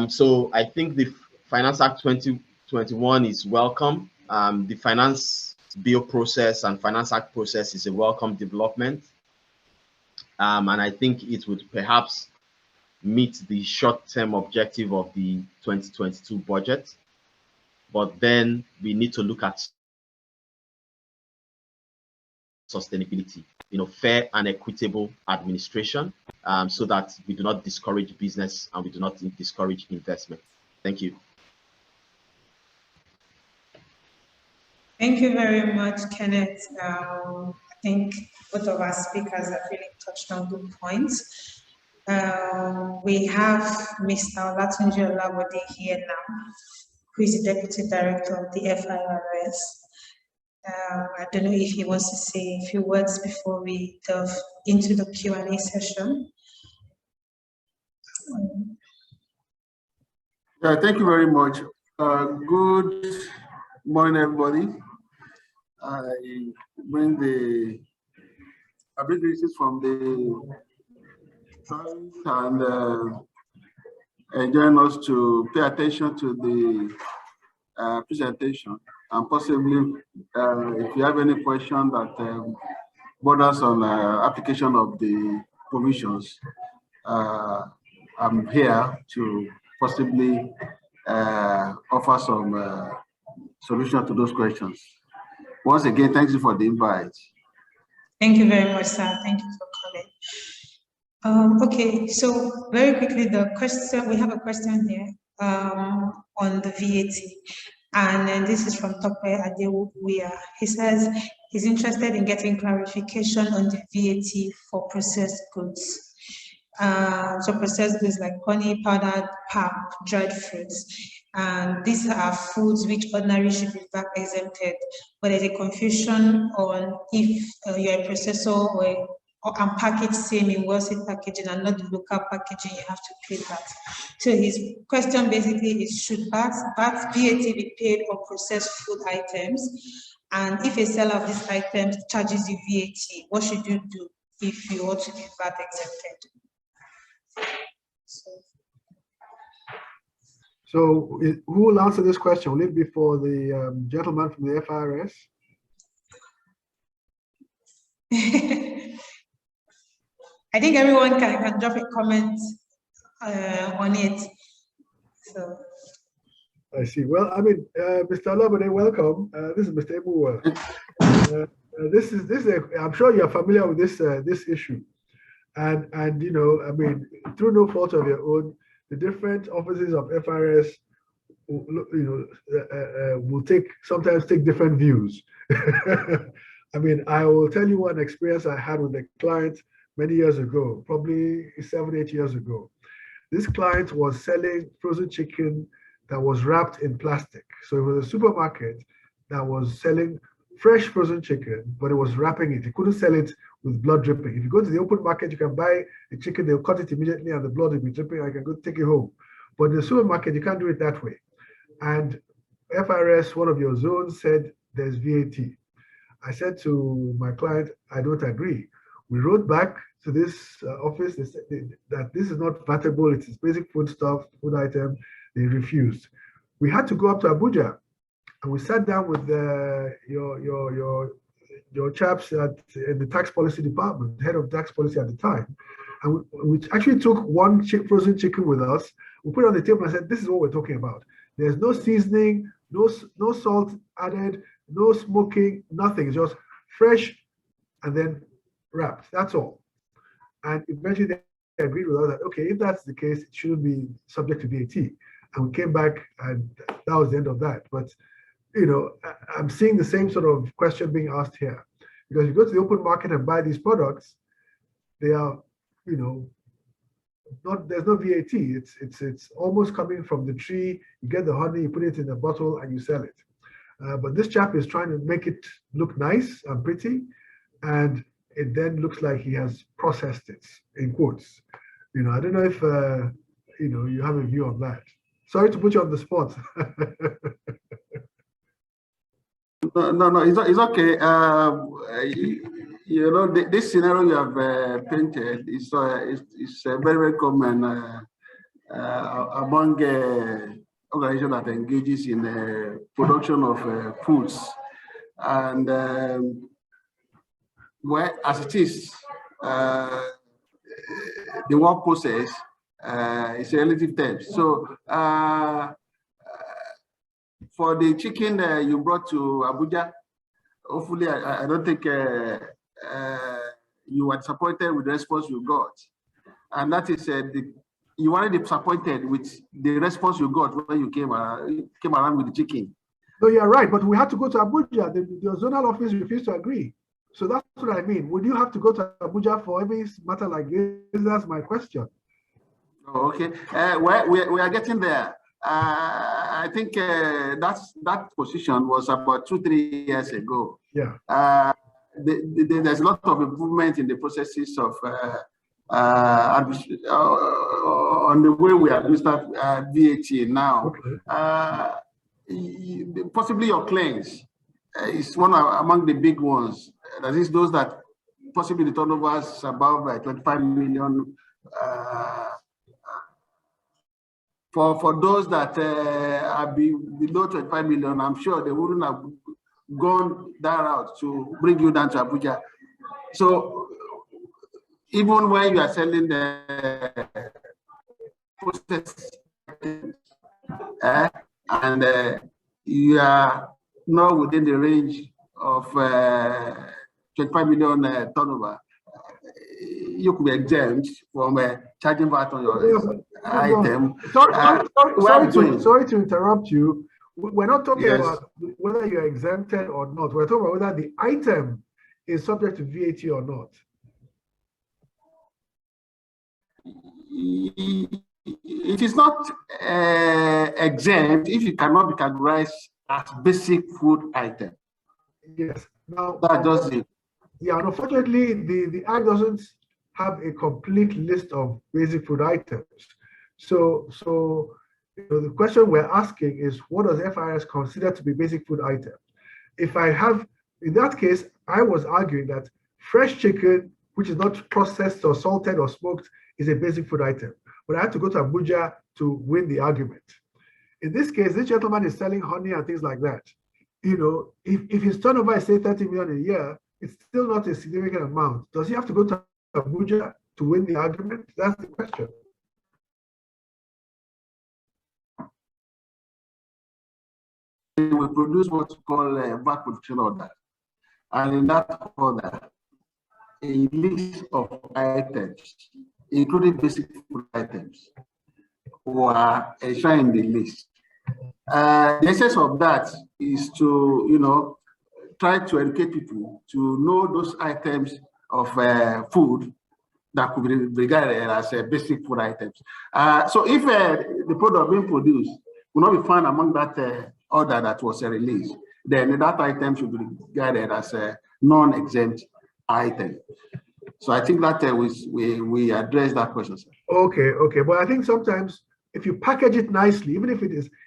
So I think the Finance Act 2021 is welcome. The Finance Bill process and Finance Act process is a welcome development. And I think it would perhaps meet the short-term objective of the 2022 budget. But then we need to look at sustainability, fair and equitable administration, so that we do not discourage business and we do not discourage investment. Thank you. Thank you very much, Kenneth. I think both of our speakers have really touched on good points. We have Mr. Olatunji Olabode here now, who is the Deputy Director of the FIRS. I don't know if he wants to say a few words before we delve into the Q&A session. Thank you very much. Good morning, everybody. I bring the greetings from the and join us to pay attention to the presentation, and possibly if you have any question that borders on application of the provisions, I'm here to possibly offer some solution to those questions. Once again, thank you for the invite. Thank you very much, sir. Thank you for coming. Okay, so very quickly, we have a question here on the VAT. And this is from Tope Adewuya. He says he's interested in getting clarification on the VAT for processed goods. So processed goods like honey, powdered pap, dried fruits. And these are foods which ordinarily should be VAT exempted, but there's a confusion on if you're a processor or unpackaged same in well-sealed packaging and not the local packaging, you have to pay that. So his question basically is, should VAT be paid on processed food items? And if a seller of these items charges you VAT, what should you do if you want to be VAT exempted? So who will answer this question? Will it be for the gentleman from the FIRS? I think everyone can drop a comment on it. So I see. Well, I mean, Mr. Olabode, welcome. This is Mr. Emuwa. This is I'm sure you're familiar with this issue, and you know, I mean, through no fault of your own, the different offices of FRS, will sometimes take different views. I mean, I will tell you one experience I had with a client many years ago, probably 7-8 years ago. This client was selling frozen chicken that was wrapped in plastic. So it was a supermarket that was selling fresh frozen chicken, but it was wrapping it. You couldn't sell it with blood dripping. If you go to the open market, you can buy a chicken, they'll cut it immediately and the blood will be dripping. I can go take it home. But in the supermarket, you can't do it that way. And FRS, one of your zones, said there's VAT. I said to my client, I don't agree. We wrote back to this office that this is not vatable, it's basic food stuff, food item. They refused. We had to go up to Abuja, and we sat down with your chaps in the tax policy department, head of tax policy at the time, and we actually took one frozen chicken with us. We put it on the table and said, this is what we're talking about. There's no seasoning, no salt added, no smoking, nothing. It's just fresh and then wrapped. That's all. And eventually they agreed with us that, okay, if that's the case, it shouldn't be subject to VAT. And we came back and that was the end of that. But, you know, I'm seeing the same sort of question being asked here. Because you go to the open market and buy these products, they are, you know, there's no VAT. It's almost coming from the tree. You get the honey, you put it in a bottle and you sell it. But this chap is trying to make it look nice and pretty, and it then looks like he has processed it, in quotes. You know, I don't know if you know, you have a view on that. Sorry to put you on the spot. No, it's okay. You know, this scenario you have painted is very, very common among organizations that engages in production of foods. And well, as it is, the work process is a relative term. So for the chicken you brought to Abuja, hopefully I don't think you were disappointed with the response you got. And that is you weren't disappointed with the response you got when you came around with the chicken. No, you're right, but we had to go to Abuja. The zonal office refused to agree. So that's what I mean. Would you have to go to Abuja for every matter like this? That's my question. Oh, okay. Well, we are getting there. I think that position was about 2-3 years ago. Yeah. There's a lot of improvement in the processes of on the way we administer VAT now. Okay. Possibly your claims is one among the big ones. That is those that possibly the turnover is above 25 million. For those that are below 25 million, I'm sure they wouldn't have gone that route to bring you down to Abuja. So even when you are selling the process and you are not within the range of 25 million turnover, you could be exempt from charging VAT on your item. Sorry to interrupt you. We're not talking about whether you're exempted or not. We're talking about whether the item is subject to VAT or not. It is not exempt if it cannot be categorized as basic food item. Yes. Now that does it. Yeah, unfortunately, the Act doesn't have a complete list of basic food items. So you know, the question we're asking is, what does FIS consider to be basic food item? If I have, in that case, I was arguing that fresh chicken, which is not processed or salted or smoked, is a basic food item. But I had to go to Abuja to win the argument. In this case, this gentleman is selling honey and things like that. You know, if his turnover is say 30 million a year, it's still not a significant amount. Does he have to go to Abuja to win the argument? That's the question. we produce what we call a VAT production order. And in that order, a list of items, including basic food items, were enshrined in the list. The essence of that is to, try to educate people to know those items of food that could be regarded as basic food items. So if the product being produced will not be found among that order that was released, then that item should be regarded as a non-exempt item. So I think that we address that question, sir. Okay. But I think sometimes if you package it nicely, even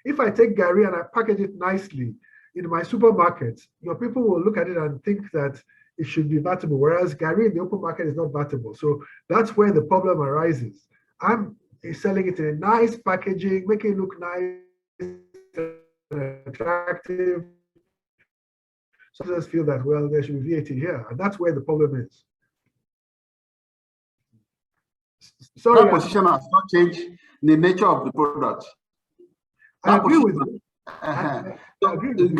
if I take Gary and I package it nicely in my supermarket, your people will look at it and think that it should be vatable, whereas Gary in the open market is not vatable. So that's where the problem arises. I'm selling it in a nice packaging, making it look nice and attractive. So others feel that, well, there should be VAT here, and that's where the problem is. Sorry, that position has not changed the nature of the product. I agree with you. I agree with you.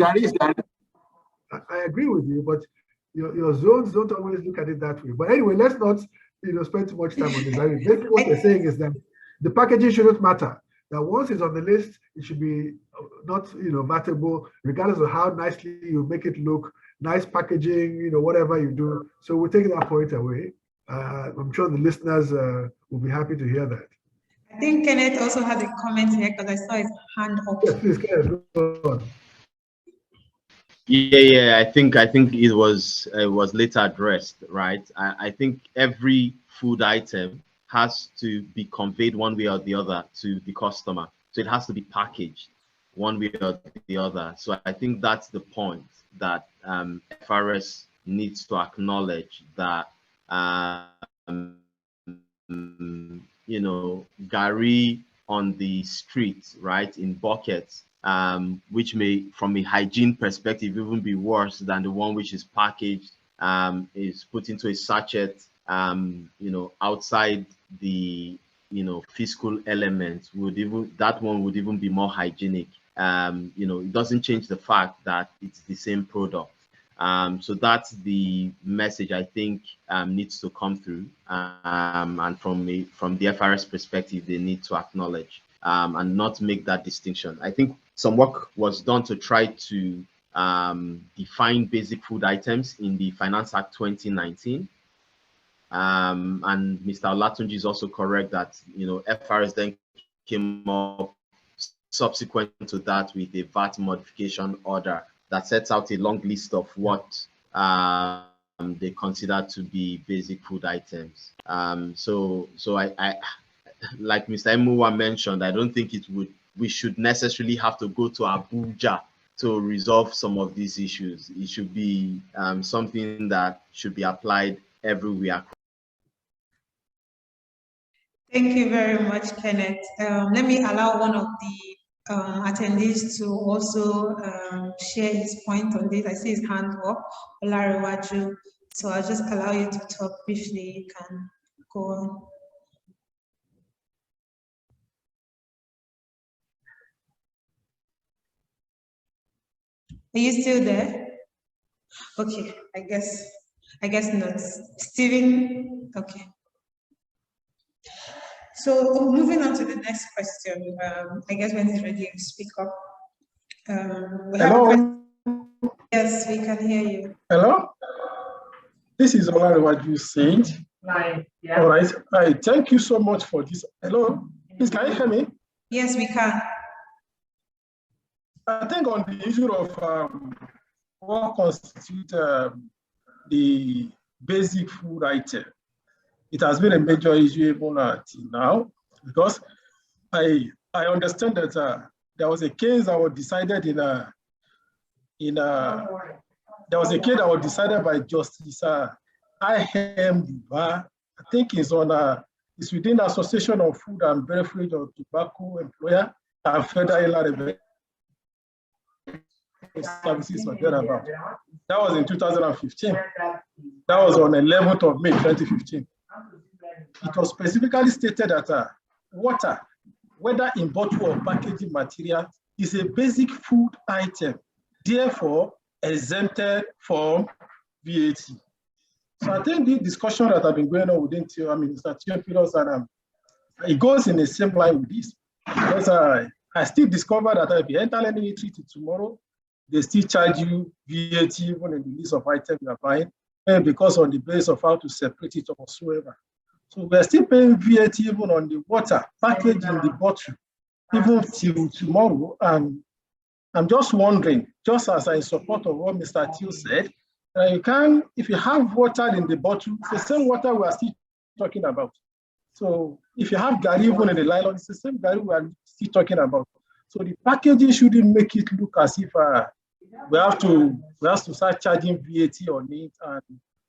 I agree with you, but your zones don't always look at it that way. But anyway, let's not spend too much time on this. Basically, what they're saying is that the packaging shouldn't matter. That once it's on the list, it should be not vatable, regardless of how nicely you make it look, nice packaging, whatever you do. So we're taking that point away. I'm sure the listeners will be happy to hear that. I think Kenneth also had a comment here because I saw his hand up. Yes, please, Kenneth, go on. Yeah. I think it was later addressed, right? I think every food item has to be conveyed one way or the other to the customer. So it has to be packaged one way or the other. So I think that's the point that FRS needs to acknowledge, that Gary on the street, right, in buckets, which may, from a hygiene perspective, even be worse than the one which is packaged, is put into a sachet, outside the, fiscal element, that one would even be more hygienic. It doesn't change the fact that it's the same product. So that's the message I think needs to come through, and from the FRS perspective, they need to acknowledge and not make that distinction. I think some work was done to try to define basic food items in the Finance Act 2019. And Mr. Olatunji is also correct that FRS then came up subsequent to that with a VAT modification order that sets out a long list of what they consider to be basic food items. So I like Mr. Emuwa mentioned, I don't think we should necessarily have to go to Abuja to resolve some of these issues. It should be something that should be applied everywhere. Thank you very much, Kenneth. Let me allow one of the attendees to also share his point on this. I see his hand up, Olariwaju. So I'll just allow you to talk briefly. You can go on. Are you still there? Okay, I guess not. Steven, okay. So moving on to the next question, I guess when he's ready to speak up. Hello? Yes, we can hear you. Hello? This is Olabode saying. Yeah. All right. I thank you so much for this. Hello? Please, can you hear me? Yes, we can. I think on the issue of what constitutes the basic food item, it has been a major issue even until now, because I understand that there was a case that was decided there was a case that was decided by Justice I.M. Duba. I think it's within the Association of Food and Beverage of Tobacco Employer and Federal Services or thereabout. That was in 2015. That was on 11th of May 2015. It was specifically stated that water, whether in bottle or packaging material, is a basic food item, therefore exempted from VAT. So I think the discussion that have been going on within Mr. Theophilus, and it goes in the same line with this. Because I still discover that if you enter any treaty tomorrow, they still charge you VAT even in the list of items you are buying, and because on the basis of how to separate it or whatsoever. So we're still paying VAT even on the water packaged in the bottle, even till tomorrow. And I'm just wondering, just as I support of what Mr. Theo said, you can, if you have water in the bottle, it's the same water we are still talking about. So if you have gari even in the nylon, it's the same gari we are still talking about. So the packaging shouldn't make it look as if we have to start charging VAT on it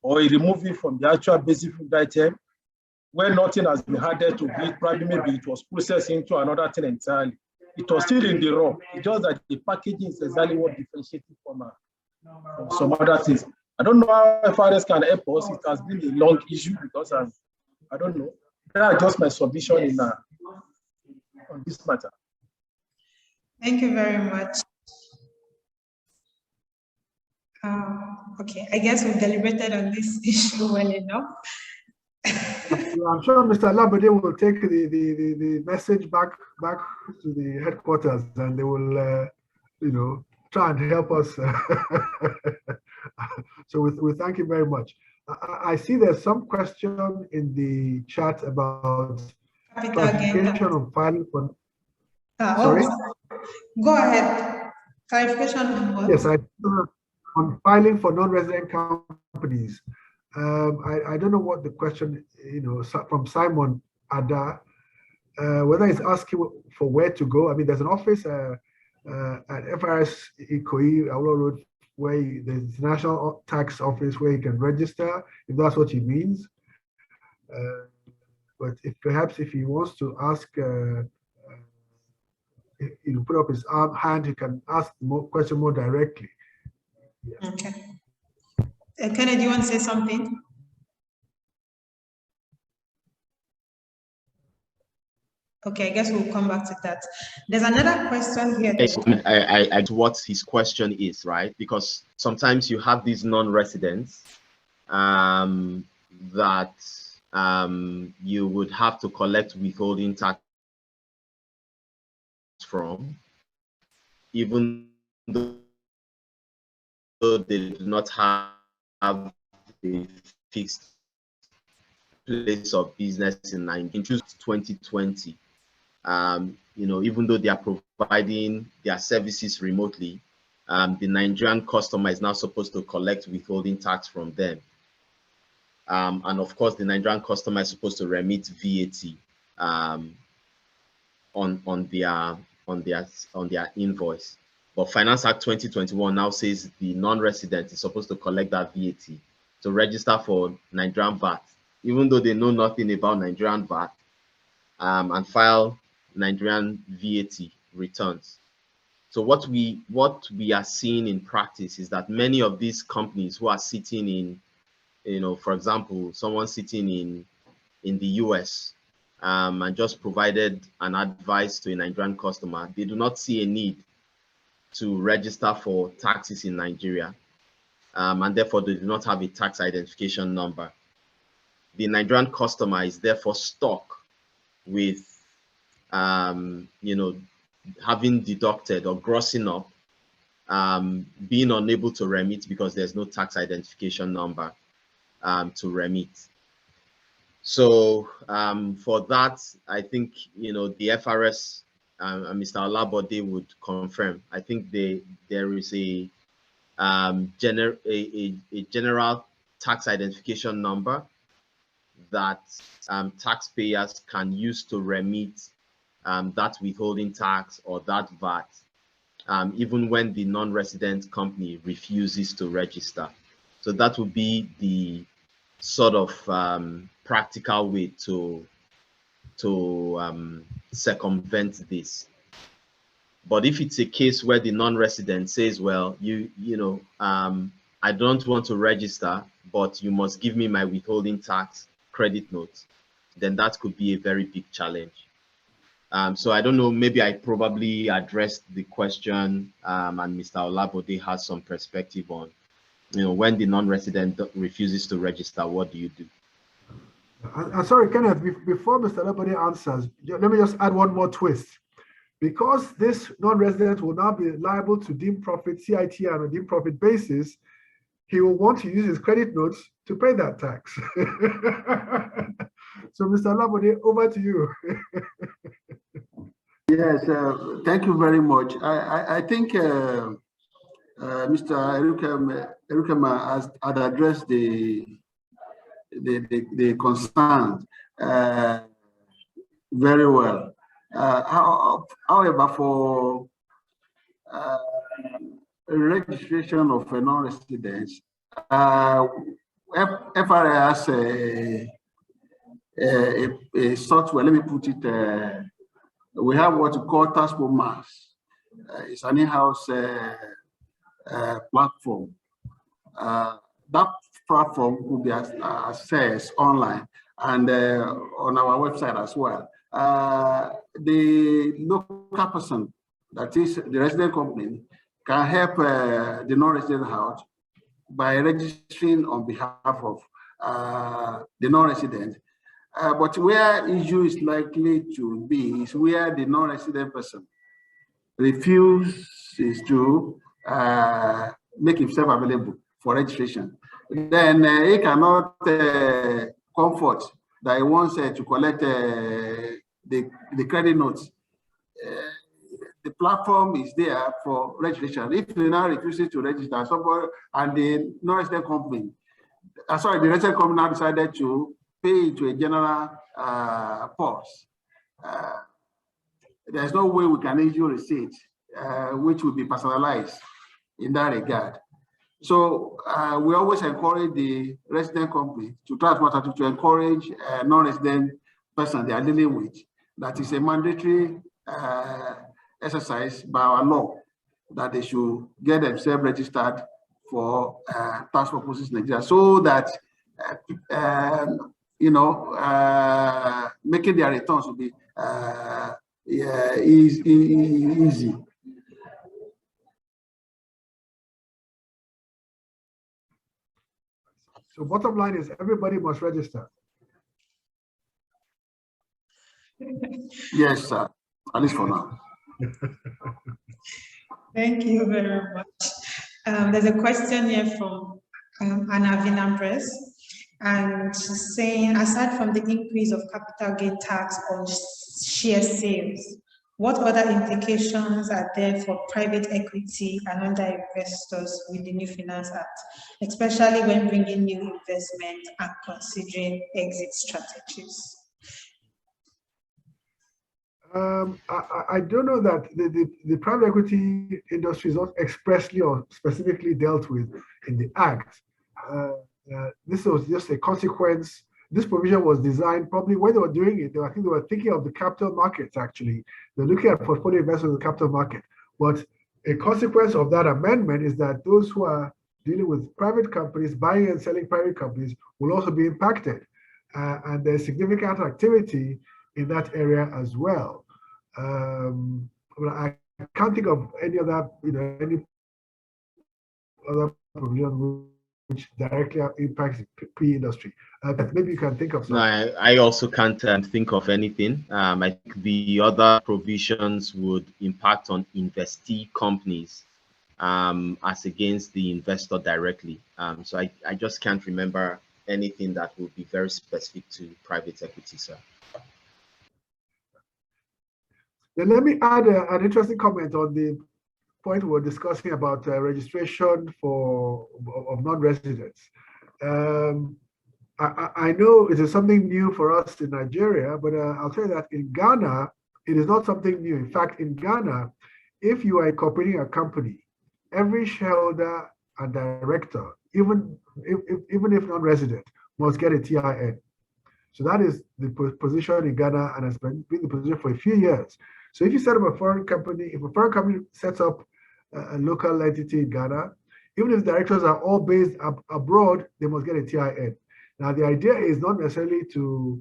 or remove it from the actual basic food item where nothing has been added to it. Probably maybe it was processed into another thing entirely. It was still in the raw. It's just that the packaging is exactly what differentiates it from some other things. I don't know how FRS can help us. It has been a long issue because I don't know. That's just my submission on this matter. Thank you very much. Okay, I guess we've deliberated on this issue well enough. I'm sure Mr. Olabode will take the message back to the headquarters, and they will, try and help us. So we thank you very much. I see there's some question in the chat about clarification on filing for. Sorry. Go ahead. Clarification on what? Yes, on filing for non-resident companies. I don't know what the question, from Simon Ada, whether he's asking for where to go. I mean, there's an office at FRS Ikoyi, Auro Road, where there's the National Tax Office where you can register, if that's what he means. But perhaps if he wants to ask, put up his hand, he can ask the question more directly. Yeah. Okay. Kenneth, do you want to say something? Okay, I guess we'll come back to that. There's another question here. I what his question is, right? Because sometimes you have these non-residents that you would have to collect withholding tax from, even though they do not have a fixed place of business in 2020. Even though they are providing their services remotely, the Nigerian customer is now supposed to collect withholding tax from them. And of course, the Nigerian customer is supposed to remit VAT on their invoice. But Finance Act 2021 now says the non-resident is supposed to collect that VAT to register for Nigerian VAT, even though they know nothing about Nigerian VAT, and file Nigerian VAT returns. So what we are seeing in practice is that many of these companies who are sitting in, for example, someone sitting in the US and just provided an advice to a Nigerian customer, they do not see a need to register for taxes in Nigeria, and therefore they do not have a tax identification number. The Nigerian customer is therefore stuck with having deducted or grossing up, being unable to remit because there's no tax identification number to remit. So for that, I think the FRS and Mr. Olabode would confirm. I think there is a general tax identification number that taxpayers can use to remit that withholding tax or that VAT, even when the non-resident company refuses to register. So that would be the sort of practical way to circumvent this. But if it's a case where the non-resident says, well, I don't want to register, but you must give me my withholding tax credit note, then that could be a very big challenge. So I don't know, maybe I probably addressed the question, and Mr. Olabode has some perspective on, when the non-resident refuses to register, what do you do? I'm sorry, Kenneth, before Mr. Olabode answers, let me just add one more twist. Because this non-resident will now be liable to deemed profit, CITR on a deemed profit basis, he will want to use his credit notes to pay that tax. So, Mr. Olabode, over to you. Yes, thank you very much. I think Mr. Erikume had addressed the concern very well. However, for registration of non-residents, FRA has a software. Let me put it. We have what we call Task Force Mass. It's an in-house platform. That platform could be accessed online and on our website as well. The local person, that is the resident company, can help the non-resident out by registering on behalf of the non-resident. But where issue is likely to be is where the non-resident person refuses to make himself available for registration. Then he cannot comfort that he wants to collect the credit notes. The platform is there for registration. If he now refuses to register, somebody and the non-resident company, the resident company now decided to pay to a general pause. There's no way we can issue receipt, which will be personalized in that regard. So we always encourage the resident company to try to encourage non-resident person they are dealing with. That is a mandatory exercise by our law that they should get themselves registered for tax purposes in Nigeria, so that making their returns will be easy. So bottom line is everybody must register. Yes, sir. At least for now. Thank you very much. There's a question here from Anna Vinambres, and she's saying, aside from the increase of capital gain tax on share sales, what other implications are there for private equity and other investors with the new Finance Act, especially when bringing new investment and considering exit strategies? I don't know that the private equity industry is not expressly or specifically dealt with in the Act. This was just a consequence. This provision was designed probably when they were doing it. I think they were thinking of the capital markets, actually. They're looking at portfolio investment in the capital market. But a consequence of that amendment is that those who are dealing with private companies, buying and selling private companies, will also be impacted. And there's significant activity in that area as well. I can't think of any other, any other provision which directly impacts the PE industry. But maybe you can think of something. No, I also can't think of anything. I think the other provisions would impact on investee companies as against the investor directly. So I just can't remember anything that would be very specific to private equity, sir. Then let me add an interesting comment on the point we were discussing about registration of non-residents. I know it is something new for us in Nigeria, but I'll tell you that in Ghana, it is not something new. In fact, in Ghana, if you are incorporating a company, every shareholder and director, even if non-resident, must get a TIN. So that is the position in Ghana and has been the position for a few years. So if you set up a foreign company, if a foreign company sets up a local entity in Ghana, even if the directors are all based abroad, they must get a TIN. Now, the idea is not necessarily to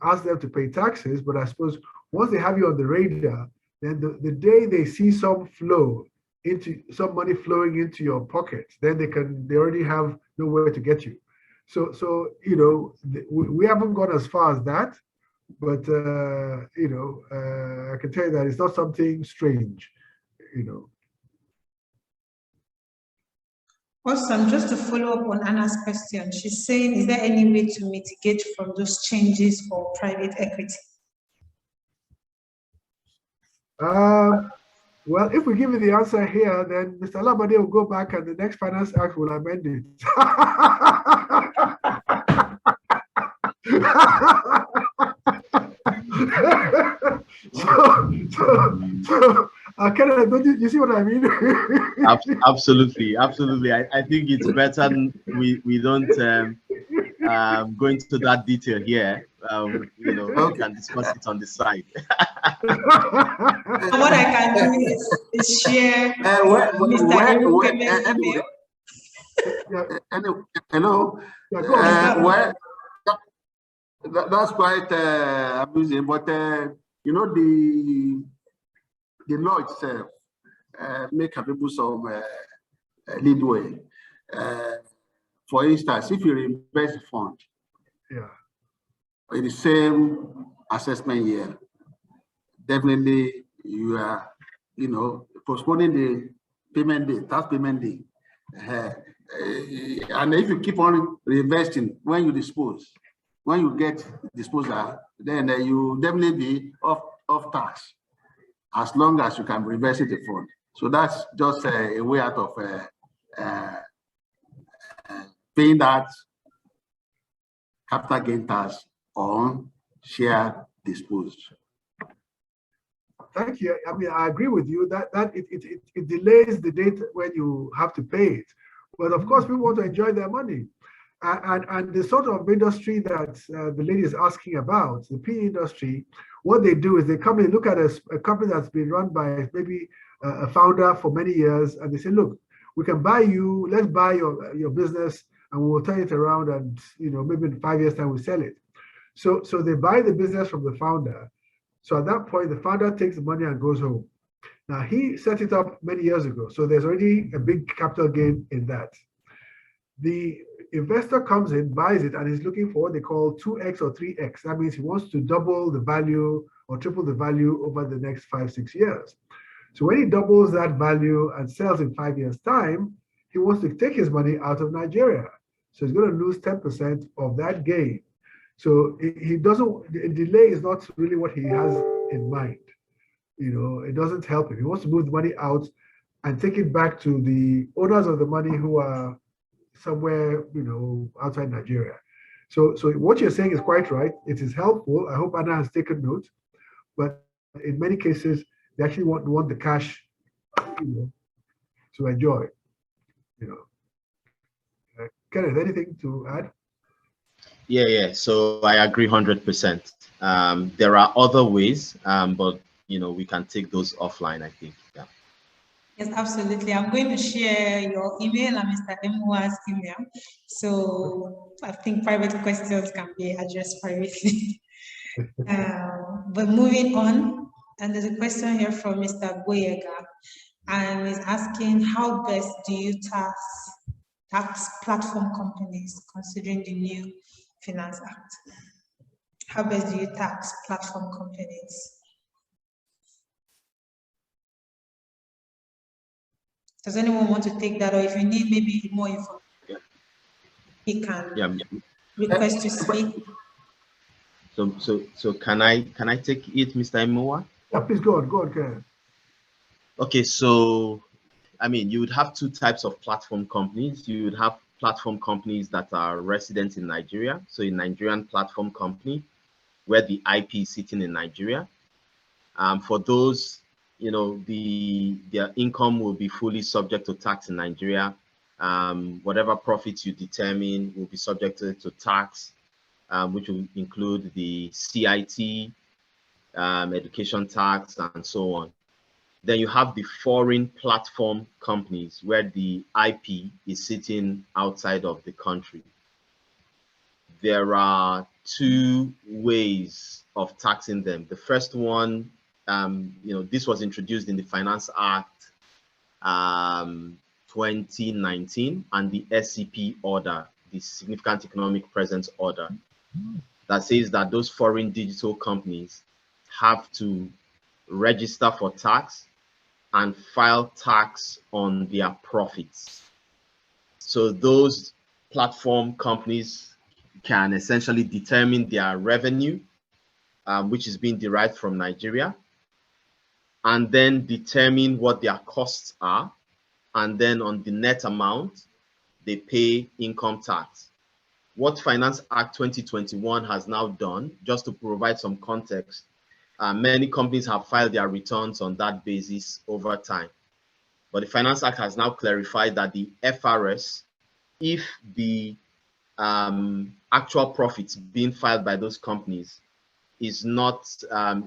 ask them to pay taxes, but I suppose once they have you on the radar, then the day they see some money flowing into your pocket, then they already have nowhere to get you. So you know, we haven't gone as far as that, but you know, I can tell you that it's not something strange, you know. Awesome. Just to follow up on Anna's question, she's saying, is there any way to mitigate from those changes for private equity? Well, if we give you the answer here, then Mr. Olabode will go back and the next Finance Act will amend it. Kenneth, don't you see what I mean? Absolutely. I think it's better we don't go into that detail here. You know, we can discuss it on the side. What I can do is share Mr. Erikume's email. Hello. Yeah, go on. Well, that's quite amusing, but you know, the law itself make people some leadway. For instance, if you invest the fund, in the same assessment year, definitely you are, you know, postponing the payment date, tax payment date. And if you keep on reinvesting when you dispose, when you get disposal, then you definitely be off tax as long as you can reinvest the fund. So that's just a way out of paying that capital gain tax on share disposed. Thank you. I mean, I agree with you that it delays the date when you have to pay it. But of course, people want to enjoy their money. And the sort of industry that the lady is asking about, the PE industry, what they do is they come and look at a company that's been run by maybe a founder for many years, and they say, look, we can buy you, let's buy your business, and we'll turn it around, and you know, maybe in 5 years' time we sell it. So they buy the business from the founder. So at that point, the founder takes the money and goes home. Now, he set it up many years ago, so there's already a big capital gain in that. The investor comes in, buys it, and is looking for what they call 2x or 3x. That means he wants to double the value or triple the value over the next 5-6 years. So when he doubles that value and sells in 5 years' time, he wants to take his money out of Nigeria. So he's going to lose 10% of that gain. So he doesn't, the delay is not really what he has in mind. You know, it doesn't help him. He wants to move the money out and take it back to the owners of the money who are somewhere, you know, outside Nigeria. So what you're saying is quite right. It is helpful. I hope Anna has taken note. But in many cases, they actually want the cash, you know, to enjoy. You know. Kenneth, anything to add? Yeah. So I agree 100%. There are other ways, but you know, we can take those offline, I think. Yeah. Yes, absolutely. I'm going to share your email and Mr. Emuwa's email. So I think private questions can be addressed privately. But moving on, and there's a question here from Mr. Boyega, and he's asking, how best do you tax platform companies considering the new Finance Act? How best do you tax platform companies? Does anyone want to take that, or if you need maybe more information, he can request to speak. So can I take it, Mr. Emuwa? Yeah, please go on, Kenneth. Okay, so I mean, you would have two types of platform companies. You would have platform companies that are resident in Nigeria, so a Nigerian platform company where the IP is sitting in Nigeria. For those, you know, their income will be fully subject to tax in Nigeria. Whatever profits you determine will be subjected to tax, which will include the CIT, education tax, and so on. Then you have the foreign platform companies where the IP is sitting outside of the country. There are two ways of taxing them. The first one, this was introduced in the Finance Act 2019 and the SCP order, the Significant Economic Presence order, that says that those foreign digital companies have to register for tax and file tax on their profits. So those platform companies can essentially determine their revenue, which is being derived from Nigeria, and then determine what their costs are, and then on the net amount, they pay income tax. What Finance Act 2021 has now done, just to provide some context, many companies have filed their returns on that basis over time. But the Finance Act has now clarified that the FRS, if the actual profits being filed by those companies is not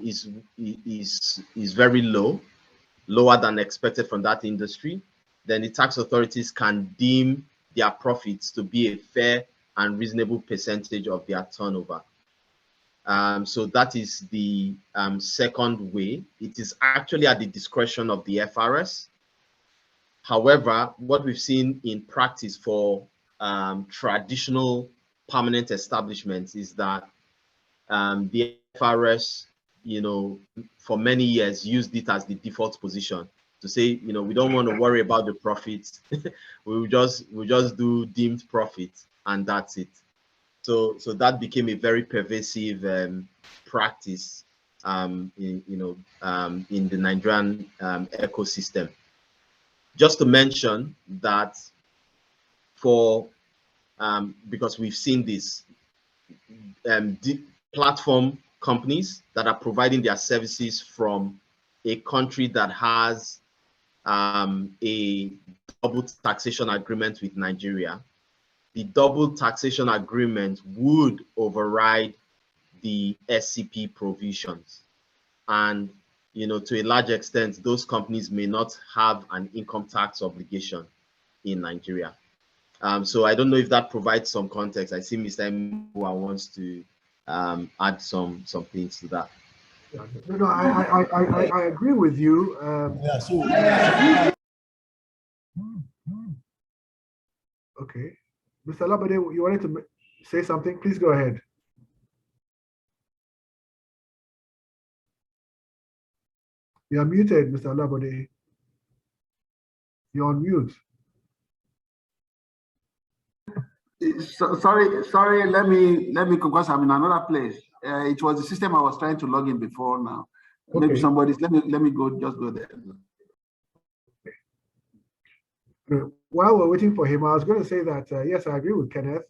is very low, lower than expected from that industry, then the tax authorities can deem their profits to be a fair and reasonable percentage of their turnover. So that is the second way. It is actually at the discretion of the FRS. However, what we've seen in practice for traditional permanent establishments is that the FRS, for many years used it as the default position to say, we don't want to worry about the profits. we'll just do deemed profits, and that's it. So that became a very pervasive practice in the Nigerian ecosystem. Just to mention that because we've seen this, platform companies that are providing their services from a country that has a double taxation agreement with Nigeria, the double taxation agreement would override the SCP provisions. And, to a large extent, those companies may not have an income tax obligation in Nigeria. So I don't know if that provides some context. I see Mr. Emuwa wants to add some things to that. No, I agree with you. Okay. Mr. Olabode, you wanted to say something? Please go ahead. You're muted, Mr. Olabode. You're on mute. Sorry. Let me because I'm in another place. It was the system I was trying to log in before now. Okay. Maybe somebody's. Let me go. Just go there. While we're waiting for him, I was going to say that yes, I agree with Kenneth.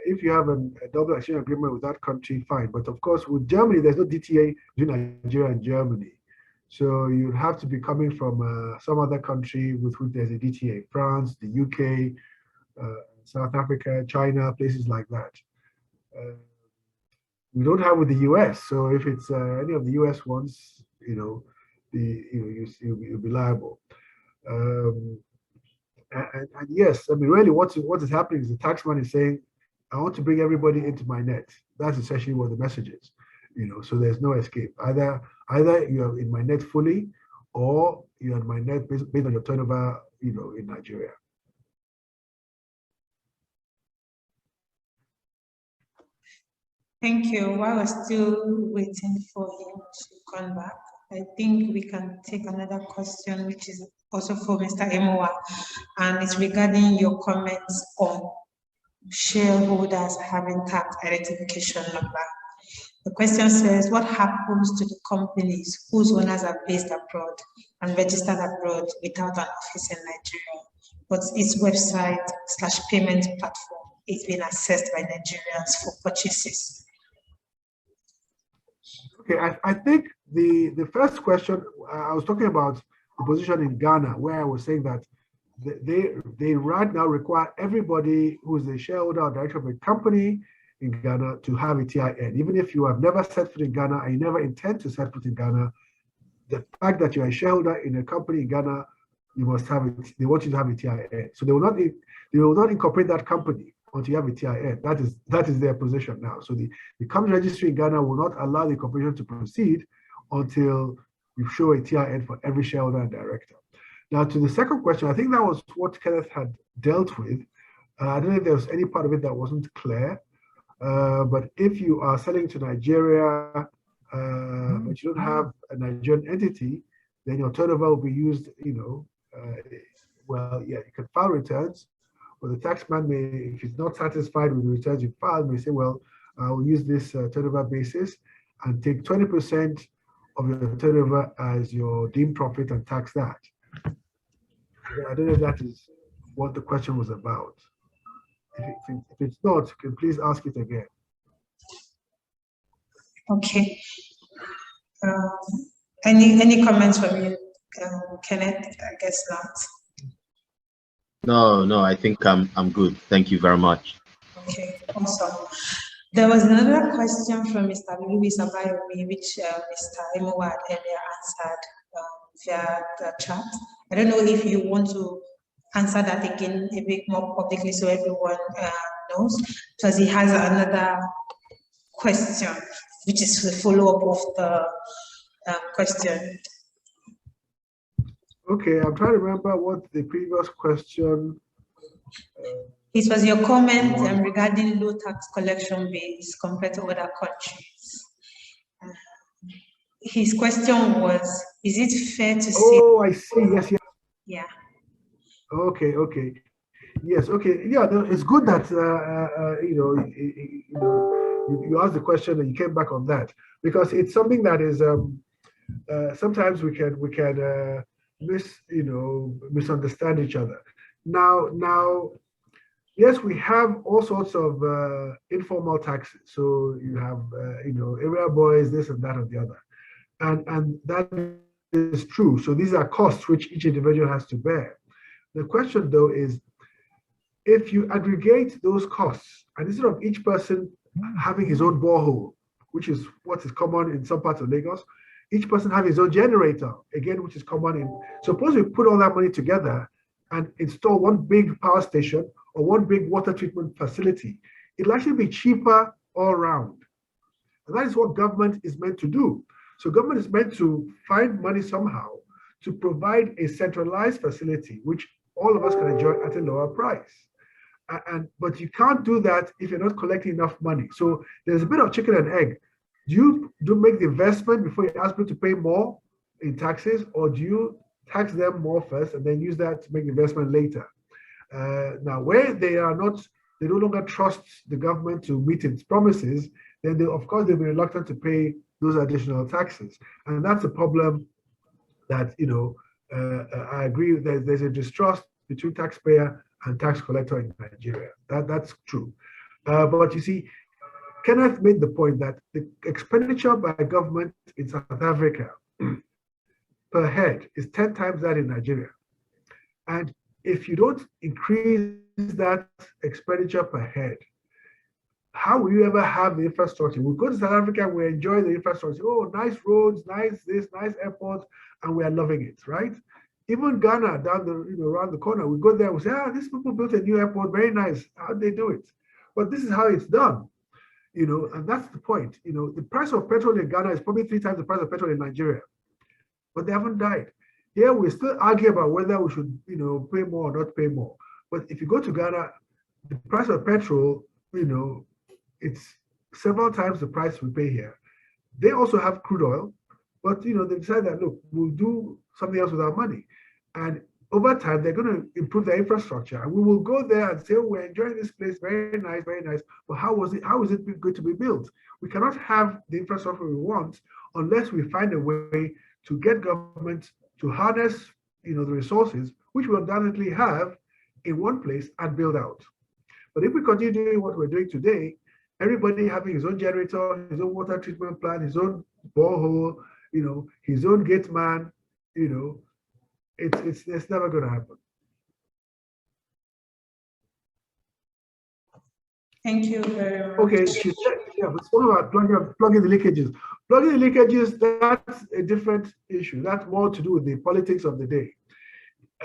If you have a double taxation agreement with that country, fine. But of course, with Germany, there's no DTA between Nigeria and Germany. So you'd have to be coming from some other country with which there's a DTA. France, the UK, South Africa, China, places like that. We don't have with the US. So if it's any of the US ones, you'll be liable. And yes, I mean, really, what is happening is the taxman is saying, I want to bring everybody into my net. That's essentially what the message is. So there's no escape. Either you're in my net fully, or you're in my net based on your turnover, in Nigeria. Thank you. While we're still waiting for him to come back, I think we can take another question, which is also for Mr. Emuwa, and it's regarding your comments on shareholders having tax identification number. The question says, what happens to the companies whose owners are based abroad and registered abroad without an office in Nigeria, but its website/payment platform is being accessed by Nigerians for purchases? Okay, I think the first question, I was talking about the position in Ghana, where I was saying that they right now require everybody who is a shareholder or director of a company in Ghana to have a TIN. Even if you have never set foot in Ghana and you never intend to set foot in Ghana, the fact that you're a shareholder in a company in Ghana you must have it. They want you to have a TIN. So they will not incorporate that company until you have a TIN. That is their position now. So the company registry in Ghana will not allow the corporation to proceed until you show a TIN for every shareholder and director. Now, to the second question, I think that was what Kenneth had dealt with. I don't know if there was any part of it that wasn't clear. But if you are selling to Nigeria, but you don't have a Nigerian entity, then your turnover will be used, well, yeah, you can file returns, but the taxman may, if he's not satisfied with the returns you filed, may say, well, I'll use this turnover basis and take 20% of your turnover as your deemed profit and tax that. I don't know if that is what the question was about. If it's not, you can please ask it again. Okay. Any comments from you, Kenneth? I guess not. No, I think I'm good. Thank you very much. Okay, awesome. There was another question from Mr. Louis Abayomi, which Mr. Emuwa had earlier answered via the chat. I don't know if you want to answer that again a bit more publicly so everyone knows, because he has another question, which is the follow-up of the question. Okay, I'm trying to remember what the previous question. It was your comment regarding low tax collection base compared to other countries. His question was, is it fair to say? Oh, I see. Yes. Yeah. Okay. Yes. Okay. Yeah. It's good that you asked the question and you came back on that, because it's something that is sometimes we can misunderstand each other. Now, yes, we have all sorts of informal taxes. So you have area boys, this and that and the other, and that is true. So these are costs which each individual has to bear. The question, though, is if you aggregate those costs, and instead of each person having his own borehole, which is what is common in some parts of Lagos, each person have his own generator, again, which is common in. Suppose we put all that money together and install one big power station or one big water treatment facility, it'll actually be cheaper all around. And that is what government is meant to do. So government is meant to find money somehow to provide a centralized facility, which all of us can enjoy at a lower price. But you can't do that if you're not collecting enough money. So there's a bit of chicken and egg. Do you make the investment before you ask people to pay more in taxes, or do you tax them more first and then use that to make the investment later? Now, where they no longer trust the government to meet its promises, then of course they'll be reluctant to pay those additional taxes, and that's a problem. That I agree. There's a distrust between taxpayer and tax collector in Nigeria. That's true, but you see, Kenneth made the point that the expenditure by government in South Africa per head is 10 times that in Nigeria. And if you don't increase that expenditure per head, how will you ever have the infrastructure? We go to South Africa, we enjoy the infrastructure. Oh, nice roads, nice this, nice airports, and we are loving it, right? Even Ghana, down around the corner, we go there, we say, these people built a new airport, very nice. How'd they do it? But this is how it's done. And that's the point. The price of petrol in Ghana is probably 3 times the price of petrol in Nigeria, but they haven't died. Here we still argue about whether we should, pay more or not pay more. But if you go to Ghana, the price of petrol, it's several times the price we pay here. They also have crude oil, but they decide that, look, we'll do something else with our money, and over time, they're going to improve their infrastructure, and we will go there and say, we're enjoying this place, very nice, but how is it going to be built? We cannot have the infrastructure we want unless we find a way to get government to harness, the resources, which we undoubtedly have in one place, and build out. But if we continue doing what we're doing today, everybody having his own generator, his own water treatment plant, his own borehole, his own gate man, it's never going to happen. Thank you very much. Okay, she said, let's talk about plugging the leakages. Plugging the leakages, that's a different issue. That's more to do with the politics of the day.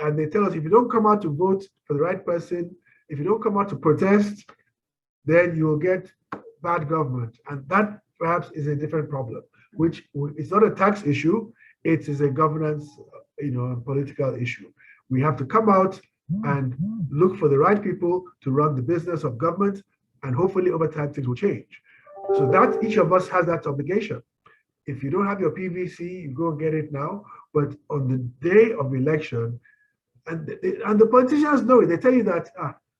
and they tell us if you don't come out to vote for the right person, if you don't come out to protest, then you will get bad government. And that perhaps is a different problem, which it's not a tax issue, it is a governance, political issue. We have to come out and look for the right people to run the business of government, and hopefully over time things will change. So that each of us has that obligation. If you don't have your PVC, you go and get it now. But on the day of election, and the politicians know it, they tell you that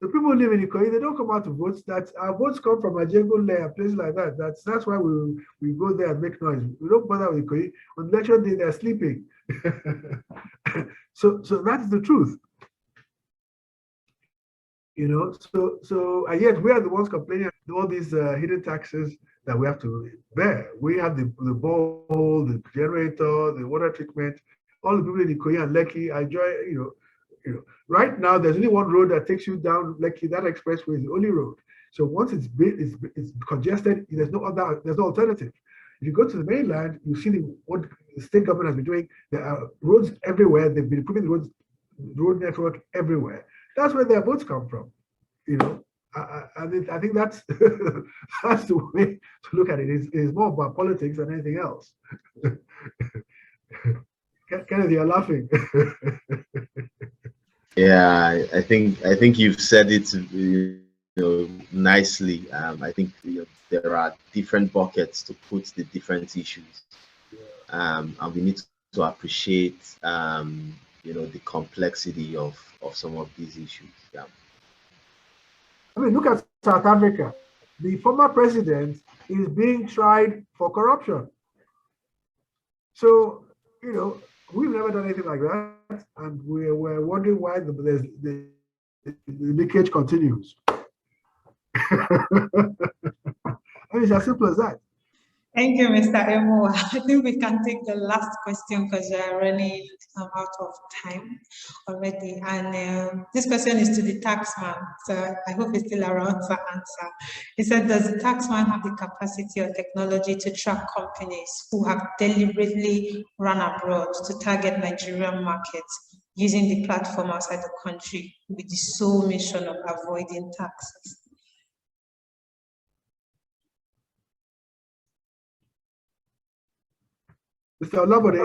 the people who live in Ikoyi, they don't come out to vote. That our votes come from Ajegule and places like that. That's why we go there and make noise. We don't bother with Ikoyi. On election day, they're sleeping. So that's the truth. So and yet we are the ones complaining all these hidden taxes that we have to bear. We have the borehole, the generator, the water treatment. All the people in Ikoyi and Lekki enjoy, right now there's only one road that takes you down Lekki. That expressway is the only road. So once it's congested, there's no alternative. If you go to the mainland, you see what the state government has been doing. There are roads everywhere. They've been improving the road network everywhere. That's where their votes come from. I think that's that's the way to look at it. It's more about politics than anything else. Kenneth, you're laughing. Yeah, I think you've said it nicely. I think there are different buckets to put the different issues, and we need to appreciate the complexity of some of these issues. Yeah. I mean, look at South Africa. The former president is being tried for corruption. So, we've never done anything like that, and we're wondering why the leakage continues. I mean, it's as simple as that. Thank you, Mr. Emuwa. I think we can take the last question because we are running out of time already. And this question is to the taxman. So I hope he's still around to answer. He said, does the taxman have the capacity or technology to track companies who have deliberately run abroad to target Nigerian markets using the platform outside the country with the sole mission of avoiding taxes? Mr. Olabode.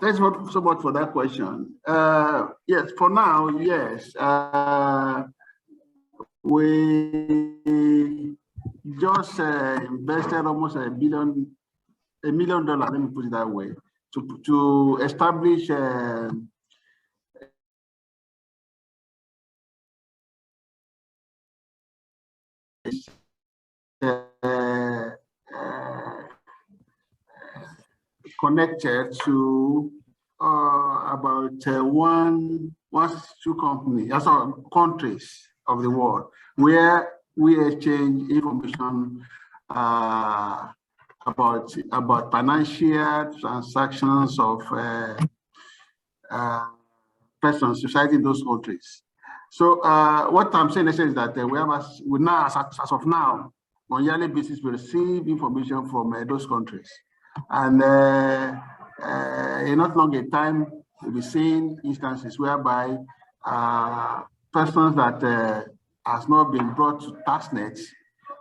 Thanks so much for that question. Yes, for now, yes. We just invested almost $1 million, let me put it that way, to establish connected to about 162 countries of the world where we exchange information about financial transactions of persons, society in those countries. So what I'm saying is that we now, as of now, on a yearly basis, we receive information from those countries. And in not long a time, we'll be seeing instances whereby persons that has not been brought to taxnet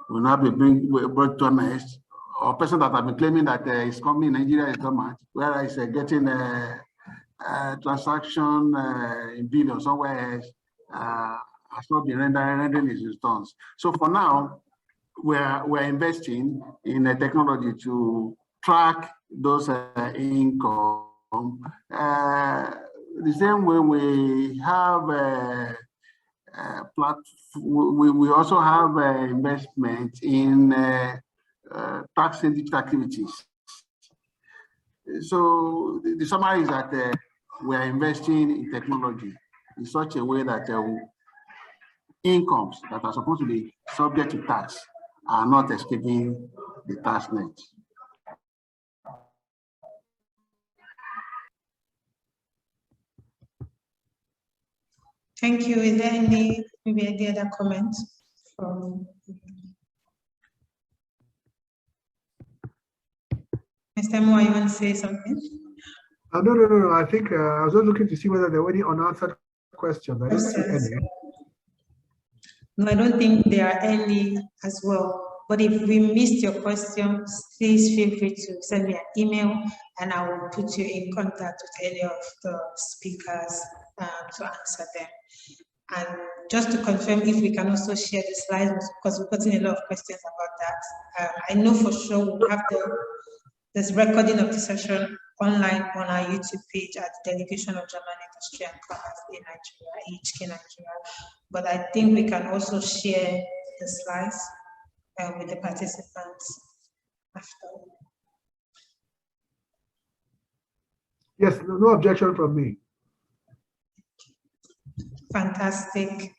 will now be brought to honest, or person that have been claiming that his company in Nigeria is dormant, whereas getting a transaction in billion somewhere else has not been rendering his returns. So for now, we're investing in a technology to track those income. The same way we have we also have investment in tax sensitive activities. So the summary is that we are investing in technology in such a way that incomes that are supposed to be subject to tax are not escaping the tax net. Thank you. Is there maybe any other comments from Mr. Moore? You want to say something? No. I think I was just looking to see whether there were any unanswered questions. I didn't see any. No, I don't think there are any as well. But if we missed your questions, please feel free to send me an email and I will put you in contact with any of the speakers to answer them. And just to confirm if we can also share the slides, because we've gotten a lot of questions about that. I know for sure we'll have this recording of the session online on our YouTube page at the Delegation of German Industry and Commerce in Nigeria, HK Nigeria. But I think we can also share the slides with the participants after. Yes, no objection from me. Fantastic.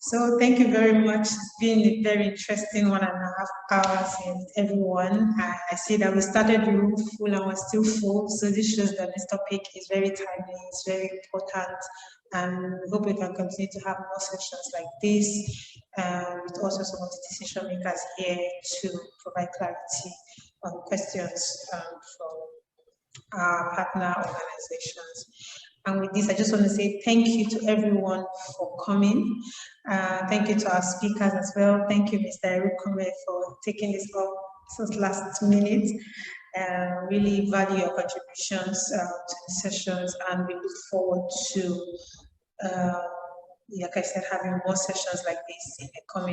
So thank you very much. It's been a very interesting 1.5 hours with everyone. I see that we started the room full and we're still full. So this shows that this topic is very timely, it's very important. And we hope we can continue to have more sessions like this with also some of the decision makers here to provide clarity on questions from our partner organizations. And with this, I just want to say thank you to everyone for coming. Thank you to our speakers as well. Thank you, Mr. Erikume, for taking this up since last minute. Really value your contributions to the sessions, and we look forward to, like I said, having more sessions like this in the coming